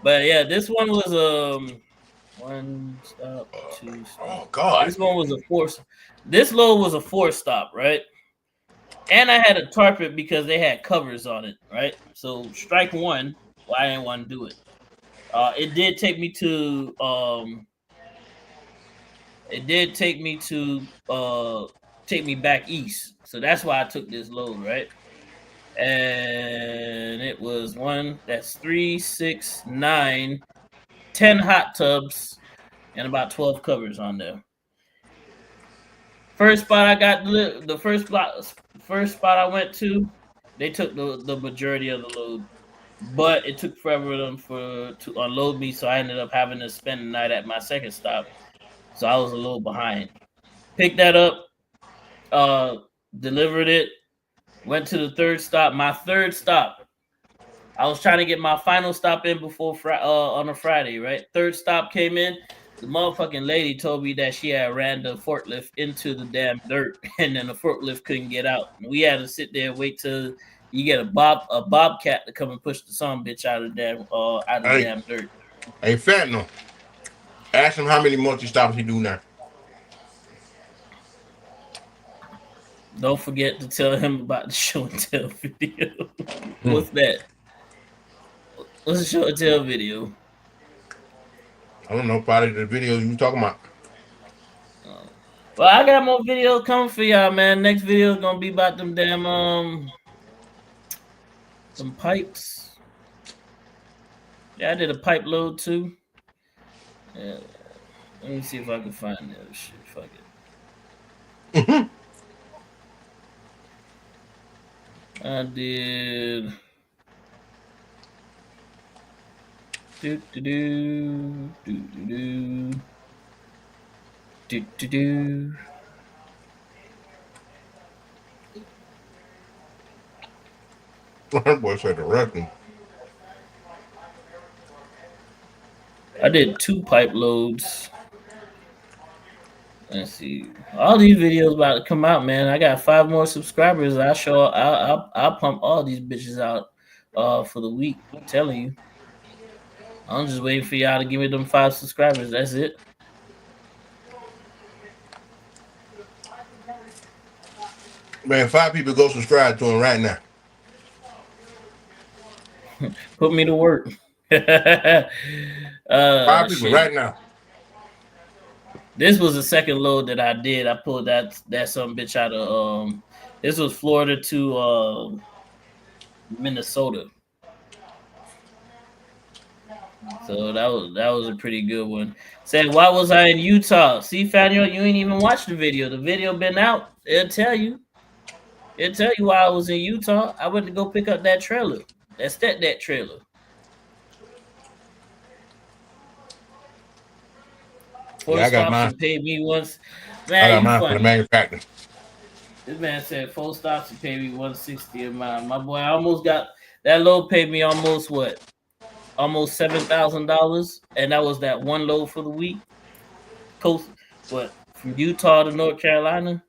But yeah, this one was one stop, two stop. Oh God. This one was a four. This load was a 4-stop, right? And I had to tarp it because they had covers on it, right? So strike one. Well, I didn't want to do it. It did take me to take me back east. So that's why I took this load, right? And it was 3, 6, 9, 10 hot tubs and about 12 covers on there. First spot I got, the first spot I went to, they took the majority of the load, but it took forever to unload me, so I ended up having to spend the night at my second stop. So I was a little behind. Picked that up, delivered it, went to the third stop. My third stop, I was trying to get my final stop in before on a Friday, right? Third stop came in. The motherfucking lady told me that she had ran the forklift into the damn dirt, and then the forklift couldn't get out. And we had to sit there and wait till you get a bobcat to come and push the son bitch out of the damn dirt. Hey, Fentanyl. Ask him how many multi-stops he do now. Don't forget to tell him about the show and tell video. What's that? What's the show and tell video? I don't know, probably the videos you talking about. Well, I got more videos coming for y'all, man. Next video is gonna be about them damn some pipes. Yeah, I did a pipe load too. Yeah. Let me see if I can find that shit. Fuck it. I did. Do do do do do do do do. That boy said the wrecking. I did 2 pipe loads. Let's see. All these videos about to come out, man. I got 5 more subscribers. I'll pump all these bitches out for the week. I'm telling you. I'm just waiting for y'all to give me them 5 subscribers. That's it. Man, 5 people go subscribe to him right now. Put me to work. 5 people shit. right now. This was the second load that I did. I pulled that some bitch out of this was Florida to Minnesota. So that was a pretty good one. Said, why was I in Utah? See, Faniel, you ain't even watched the video. The video been out. It'll tell you. It'll tell you why I was in Utah. I went to go pick up that trailer. That's that trailer. Yeah, I got mine. Paid me once. Man, I got mine for the manufacturer. This man said 4 stops and paid me $160 a mile. My boy, I almost got that load. Paid me almost what? Almost $7,000, and that was that one load for the week. Coast, what, from Utah to North Carolina,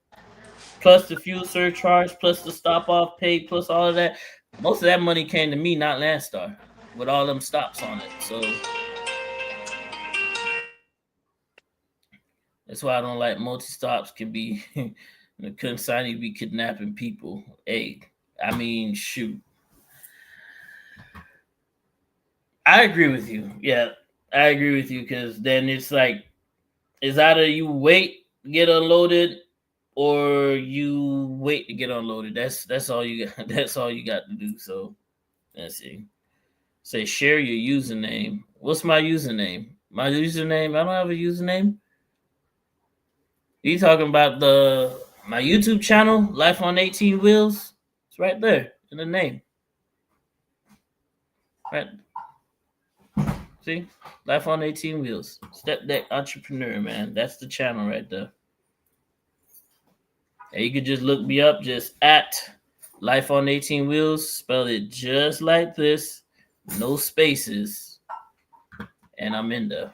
plus the fuel surcharge, plus the stop off pay, plus all of that. Most of that money came to me, not Landstar, with all them stops on it. So That's why I don't like multi-stops can be consignee be kidnapping people. Hey, I mean, shoot. I agree with you. Yeah, I agree with you because then it's like it's either you wait to get unloaded or you wait to get unloaded. That's all you got. That's all you got to do. So let's see. Say share your username. What's my username? My username. I don't have a username. You talking about my YouTube channel, Life on 18 Wheels? It's right there in the name. Right. See? Life on 18 Wheels. Step Deck Entrepreneur, man. That's the channel right there. And you can just look me up just at Life on 18 Wheels. Spell it just like this. No spaces. And I'm in there.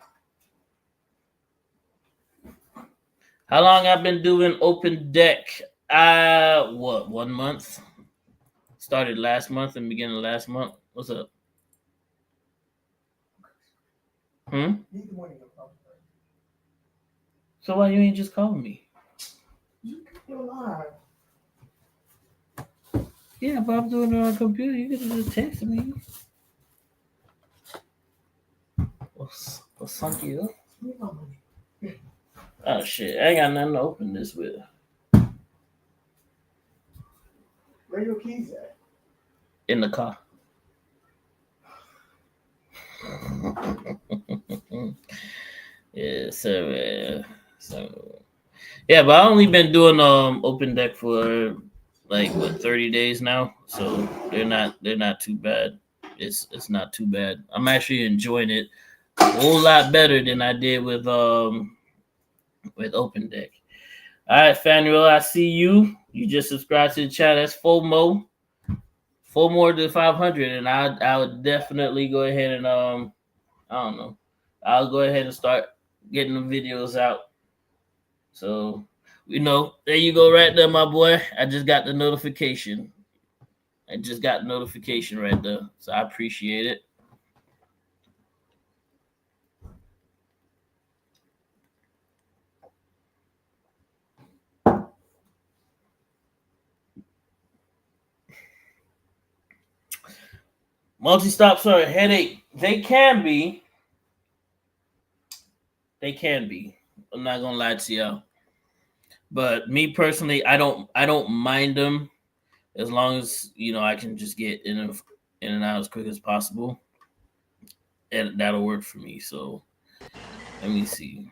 How long I've been doing Open Deck? 1 month? Started last month and beginning of last month. What's up? So why you ain't just calling me? Yeah, but I'm doing it on a computer. You could just text me. What's funky up? Oh shit! I ain't got nothing to open this with. Where your keys at? In the car. Yeah, so yeah, but I only been doing Open Deck for like 30 days now, so they're not too bad. It's not too bad. I'm actually enjoying it a whole lot better than I did with Open Deck. All right, Fanuel, I see you. You just subscribed to the chat. That's FOMO. 4 more to 500, and I would definitely go ahead and I don't know. I'll go ahead and start getting the videos out. So, there you go right there, my boy. I just got the notification. right there. So I appreciate it. Multi-stops are a headache. They can be. I'm not gonna lie to y'all. But me personally, I don't mind them as long as I can just get in and out as quick as possible, and that'll work for me. So let me see.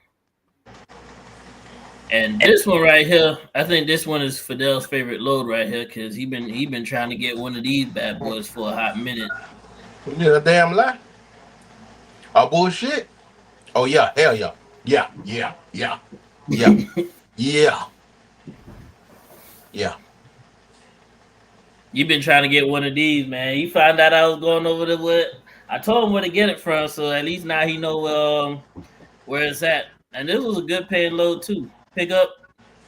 And this one right here, I think this one is Fidel's favorite load right here because he been trying to get one of these bad boys for a hot minute. You a damn lie. Oh bullshit. Oh yeah, hell yeah. Yeah. Yeah. You've been trying to get one of these, man. You found out I was going over there with. I told him where to get it from, so at least now he know where it's at. And this was a good paying load too. Pick up,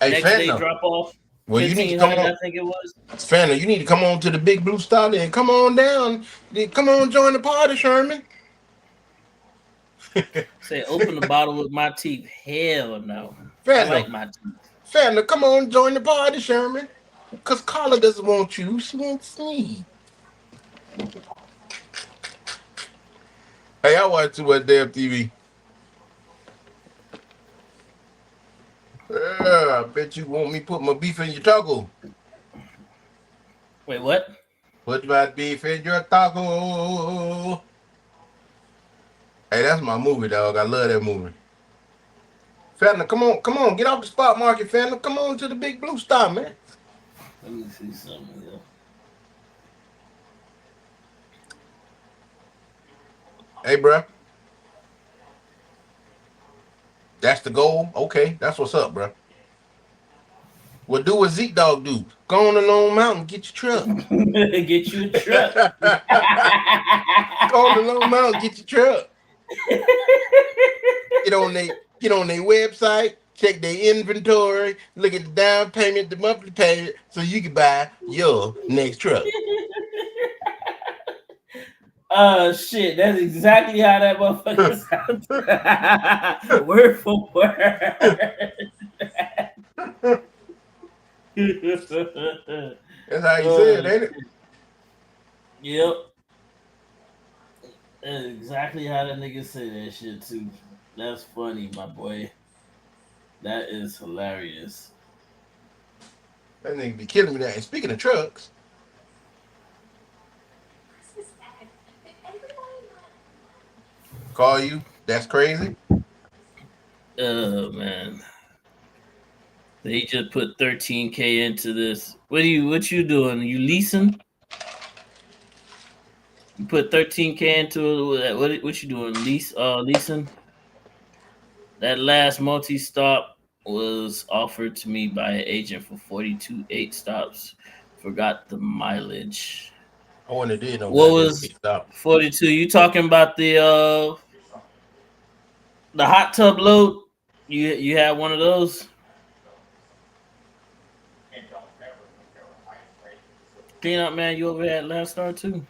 next day drop off. Well, you need to come on. I think it was. Fana, you need to come on to the Big Blue Star and come on down. Come on, join the party, Sherman. Say, open the bottle with my teeth. Hell no. Fana, I like my teeth. Fana, come on, join the party, Sherman. Because Carla doesn't want you. She wants me. Hey, I watch too much damn TV. I bet you want me put my beef in your taco. Wait, what? Put my beef in your taco. Hey, that's my movie, dog. I love that movie. Fana, come on. Get off the spot market, Fana. Come on to the Big Blue Star, man. Let me see something here. Hey, bro. That's the goal? Okay, that's what's up, bro. Well, do what Zeke Dog do. Go on the Lone Mountain, get your truck. Get you a truck. Go on the Lone Mountain, get your truck. Get on their website, check their inventory, look at the down payment, the monthly payment, so you can buy your next truck. Shit, that's exactly how that motherfucker sounds. Word for word. how you said, ain't it? Yep. That's exactly how the nigga say that shit too. That's funny, my boy. That is hilarious. That nigga be killing me there. And speaking of trucks, call you. That's crazy. Oh man. He just put 13K into this. What you doing? You leasing? You put 13K into it. What you doing? Leasing? That last multi-stop was offered to me by an agent for 42 8 stops. Forgot the mileage. I wouldn't have did no What goddamn was 8 stop. 42? You talking about the hot tub load? You had one of those? Clean up, man. You over at Landstar too?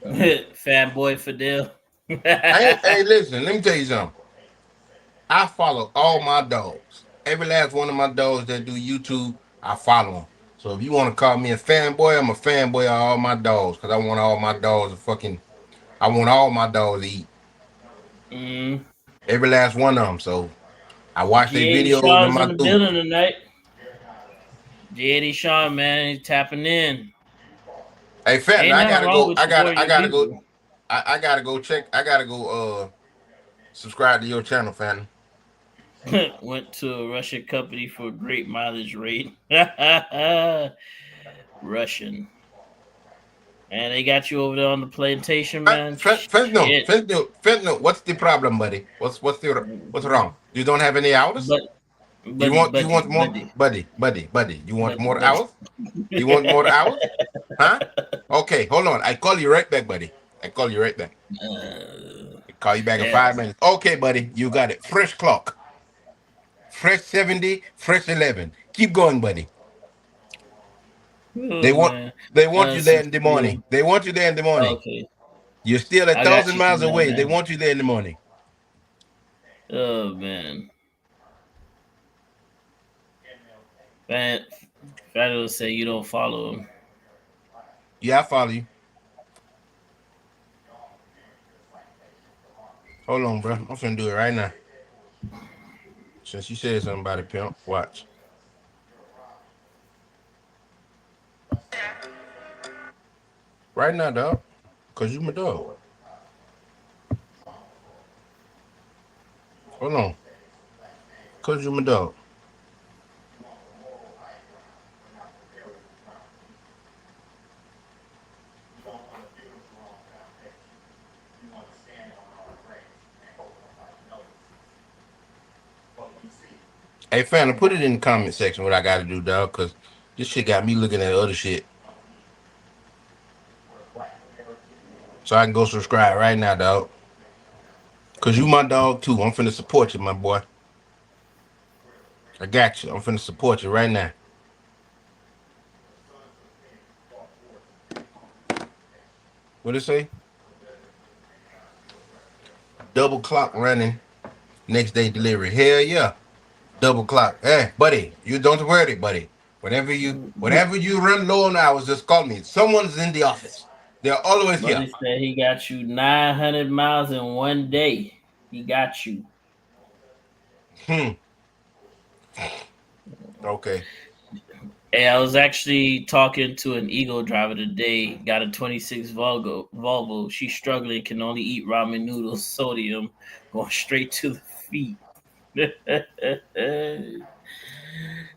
Fanboy Fidel. Hey, listen, let me tell you something. I follow all my dogs. Every last one of my dogs that do YouTube, I follow them. So if you want to call me a fanboy, I'm a fanboy of all my dogs because I want all my dogs I want all my dogs to eat. Every last one of them. So I watch their videos Shaw's in my in the building tonight. J.D. Shaw, man, he's tapping in. Hey, Fenton, I gotta go. I gotta go check. I gotta go subscribe to your channel, Fenton. Went to a Russian company for a great mileage rate. Russision. And they got you over there on the plantation, man. Fentanyl, what's the problem, buddy? What's wrong? You don't have any hours? You want more, buddy? You want more hours? You want more hours? Huh? Okay, hold on. I call you right back, buddy. I call you right back. I call you back in 5 minutes. Okay, buddy, you got it. Fresh clock. Fresh 70, fresh 11. Keep going, buddy. They want you there in the morning. They want you there in the morning. Okay. You're still 1,000 miles away. Man. They want you there in the morning. Oh man. Fado say you don't follow him. Yeah, I follow you. Hold on, bro. I'm finna do it right now. Since you said something about it, pimp, watch. Right now, dog. Cause you my dog. Hold on. Cause you my dog. Hey, fam, put it in the comment section what I got to do, dog, because this shit got me looking at other shit. So I can go subscribe right now, dog. Because you my dog, too. I'm finna support you, my boy. I got you. I'm finna support you right now. What it say? Double clock running. Next day delivery. Hell yeah. Double clock. Hey, buddy, you don't worry, buddy. Whenever you run low on hours, just call me. Someone's in the office. They're always here. Buddy said he got you 900 miles in one day. He got you. Okay. Hey, I was actually talking to an Eagle driver today. Got a 26 Volvo. She's struggling, can only eat ramen noodles, sodium, going straight to the feet.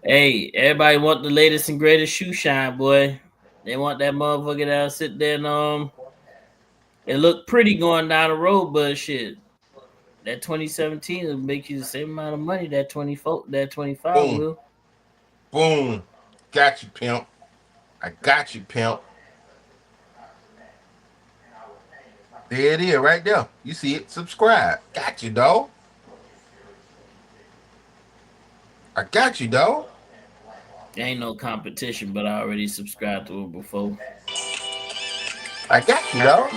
Hey, everybody want the latest and greatest shoe shine, boy. They want that motherfucker that'll sit there and it look pretty going down the road, but shit, that 2017 will make you the same amount of money that 25 will. Boom. Got you, pimp. I got you, pimp. There it is, right there. You see it. Subscribe. Got you, dog. I got you, dog. Ain't no competition, but I already subscribed to it before. I got you, dog.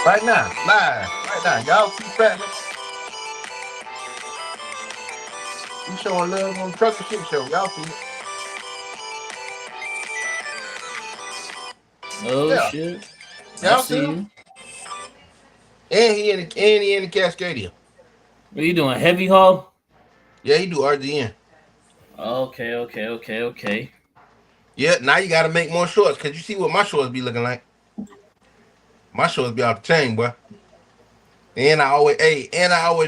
Right now, live. Right now, y'all keep practicing. He showing love on Truck and Shit Show. Y'all see it? Oh Yeah. shit! I Y'all see see you. him? And he in the Cascadia. What are you doing? Heavy haul? Yeah, he do RDN. Okay. Yeah, now you gotta make more shorts, cause you see what my shorts be looking like. My shorts be off the chain, boy. And I always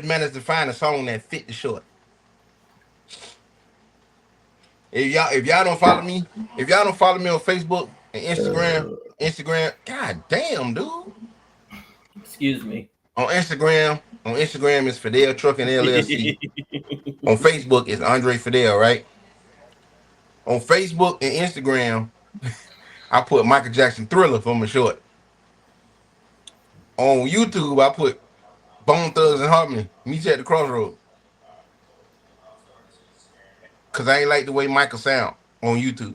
manage to find a song that fit the short. If y'all don't follow me on Facebook and Instagram, god damn, dude. Excuse me. On Instagram is Fidel Trucking LLC. On Facebook is Andre Fidel, right? On Facebook and Instagram, I put Michael Jackson Thriller for my short. On YouTube, I put Bone Thugs and Harmony, Meet You at the Crossroads. Cause I ain't like the way Michael sound on YouTube.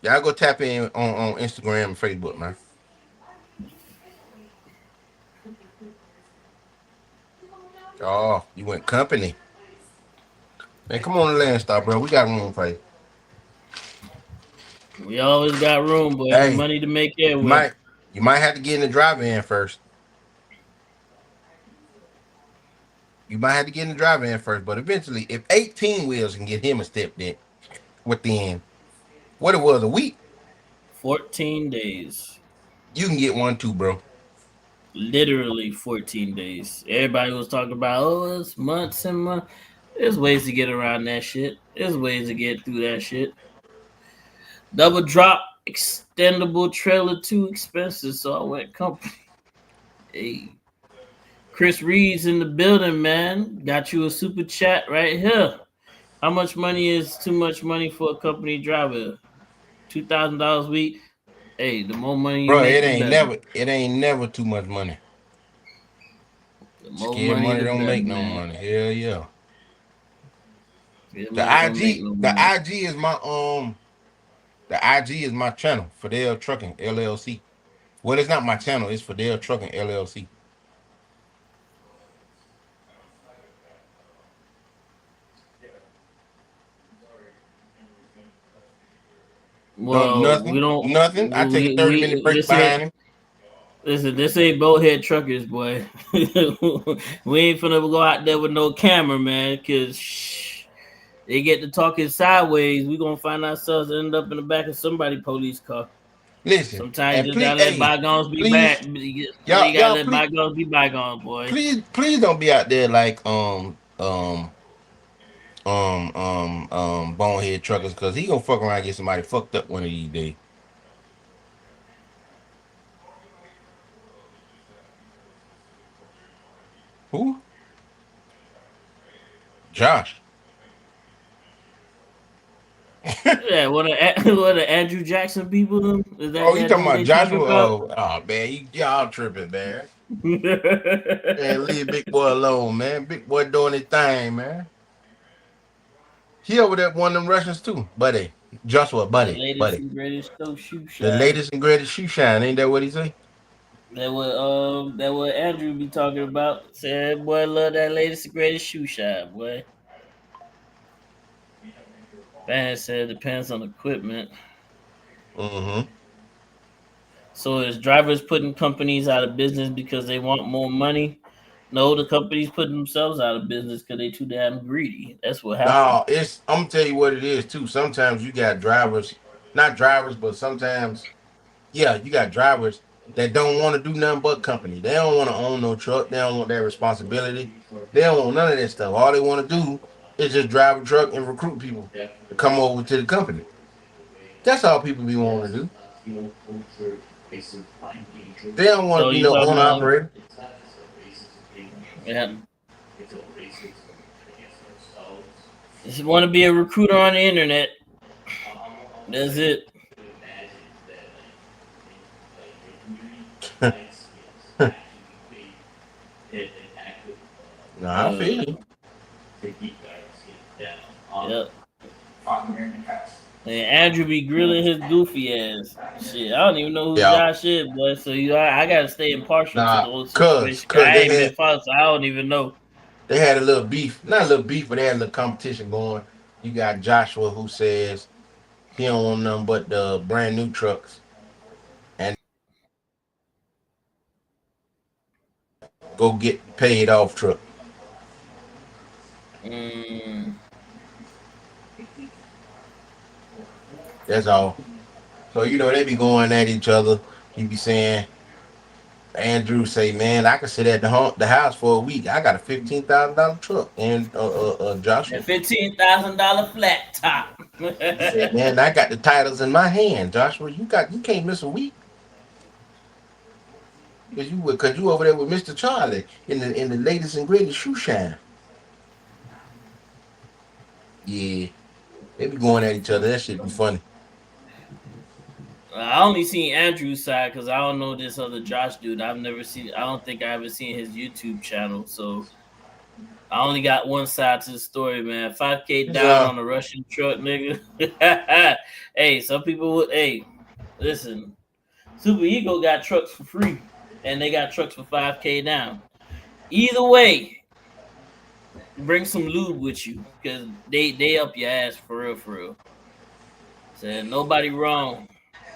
Y'all go tap in on Instagram and Facebook, man. Oh, you went company. Man, come on the land stop, bro. We got room for you. We always got room, boy. Hey, Money to make it with. You might have to get in the drive-in first. But eventually, if 18 wheels can get him a step deck within what it was, a week, 14 days. You can get one too, bro. Literally 14 days. Everybody was talking about, oh, it's months and months. There's ways to get around that shit. There's ways to get through that shit. Double drop, extendable trailer, too expensive, so I went company. Hey. Chris Reed's in the building, man. Got you a super chat right here. How much money is too much money for a company driver? $2,000 a week. Hey, the more money you make, it ain't never too much money. Scared money don't make no money. Hell yeah. The IG is my channel, Fidel Trucking LLC. Well, it's not my channel, it's Fidel Trucking LLC. Well, nothing. I take a 30-minute break behind him. Listen, this ain't boathead truckers, boy. We ain't finna go out there with no camera, man, because they get to talking sideways. We gonna find ourselves end up in the back of somebody's police car. Listen, sometimes you gotta let bygones be bad. You gotta let bygones be bygones, boy. Please don't be out there like bonehead truckers, because he gonna fuck around and get somebody fucked up one of these days. Who? Josh. Yeah, what the Andrew Jackson people? You talking about Joshua? Oh man, y'all tripping, man. Man, leave Big Boy alone, man. Big Boy doing his thing, man. He over there one of them Russians too, buddy. Joshua, buddy. The latest and greatest shoe shine. The latest and greatest shoe shine. Ain't that what he say? That what Andrew be talking about. Said, boy, love that latest and greatest shoe shine, boy. Van said depends on equipment. Mm-hmm. So is drivers putting companies out of business because they want more money? No, the companies putting themselves out of business because they too damn greedy. That's what happens. No, I'm gonna tell you what it is too. Sometimes you got drivers, not drivers, but sometimes, yeah, you got drivers that don't want to do nothing but company. They don't want to own no truck. They don't want that responsibility. They don't want none of that stuff. All they want to do is just drive a truck and recruit people to come over to the company. That's all people be wanting to do. They don't want to be no owner operator. Yeah. Just want to be a recruiter on the internet. That's it. No, I feel you. Yep. And Andrew be grilling his goofy ass. Shit, I don't even know who Yeah. Josh is, boy. So I gotta stay impartial to Nah, those cuz situations. I ain't they been following, so I don't even know. had a little beef. Not a little beef, but they had a little competition going. You got Joshua who says he don't want nothing but the brand new trucks and go get paid off truck. That's all. So they be going at each other. He be saying, Andrew say, man, I can sit at the house for a week. I got a $15,000 truck, and A Joshua $15,000 flat top. said, man, I got the titles in my hand. Joshua, you can't miss a week because you over there with Mr. Charlie in the latest and greatest shoe shine. Yeah, they be going at each other. That shit be funny. I only seen Andrew's side because I don't know this other Josh dude. I don't think I ever seen his YouTube channel. So I only got one side to the story, man. 5K down on a Russian truck, nigga. Hey, some people would. Hey, listen, Super Ego got trucks for free, and they got trucks for 5K down. Either way, bring some lube with you because they up your ass for real, for real. Said nobody wrong.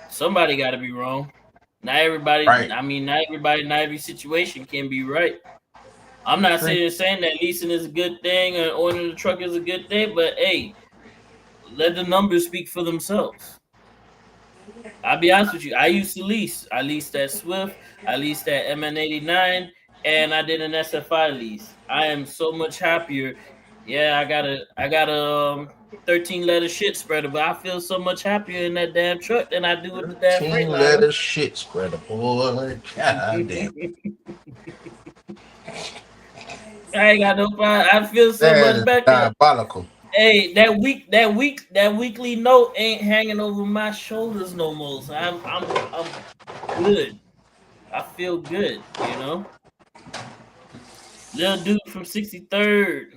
Somebody got to be wrong. Not everybody. Right. I mean, not every situation can be right. I'm not saying that leasing is a good thing or owning the truck is a good thing, but hey, let the numbers speak for themselves. I'll be honest with you. I used to lease. I leased that Swift. I leased that MN89, and I did an SFI lease. I am so much happier. Yeah, I got a 13-letter shit spreader, but I feel so much happier in that damn truck than I do with the damn Freightliner. 13-letter shit spreader, boy. God damn. I ain't got no problem. I feel so much better. Diabolical. Hey, that weekly note ain't hanging over my shoulders no more. So I'm good. I feel good, Little dude from 63rd.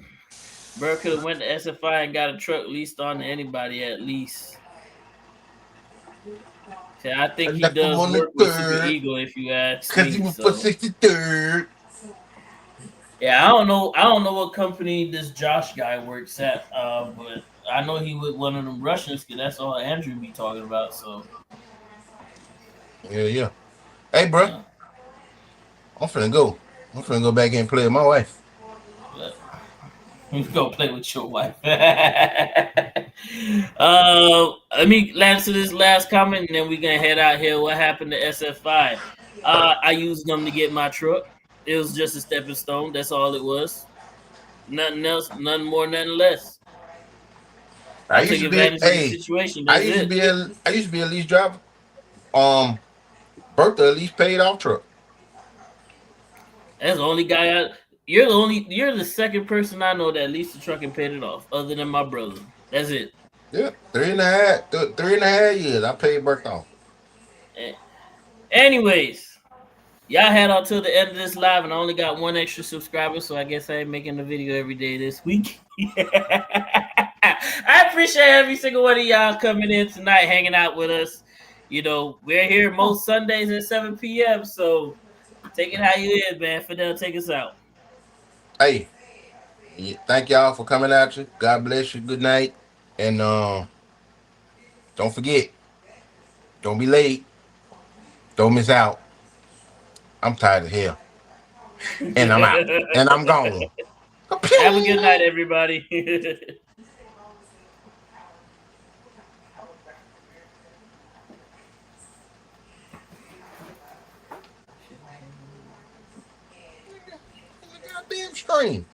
Bro could have went to SFI and got a truck leased on to anybody at least. So I think he does work with Super Ego if you ask me. Because he was for 63rd. Yeah, I don't know what company this Josh guy works at, but I know he with one of them Russians because that's all Andrew be talking about. So yeah. Hey, bro, I'm finna go. I'm finna go back in and play with my wife. You go play with your wife. Let me answer this last comment, and then we gonna head out here. What happened to SFI? I used them to get my truck. It was just a stepping stone. That's all it was. Nothing else. Nothing more. Nothing less. I took advantage of the situation. I used to be a lease driver. Bertha at least paid off truck. That's the only guy. You're the second person I know that leased a truck and paid it off, other than my brother. That's it. Yeah, 3.5 years. I paid Bertha off. Anyways, y'all had until the end of this live, and I only got one extra subscriber, so I guess I ain't making the video every day this week. I appreciate every single one of y'all coming in tonight, hanging out with us. We're here most Sundays at 7 p.m., so take it how you is, man. Fidel, take us out. Hey, thank y'all for coming out. God bless you. Good night. And don't forget, don't be late. Don't miss out. I'm tired of hell. And I'm out. And I'm gone. Have a good night, everybody. Goddamn stream.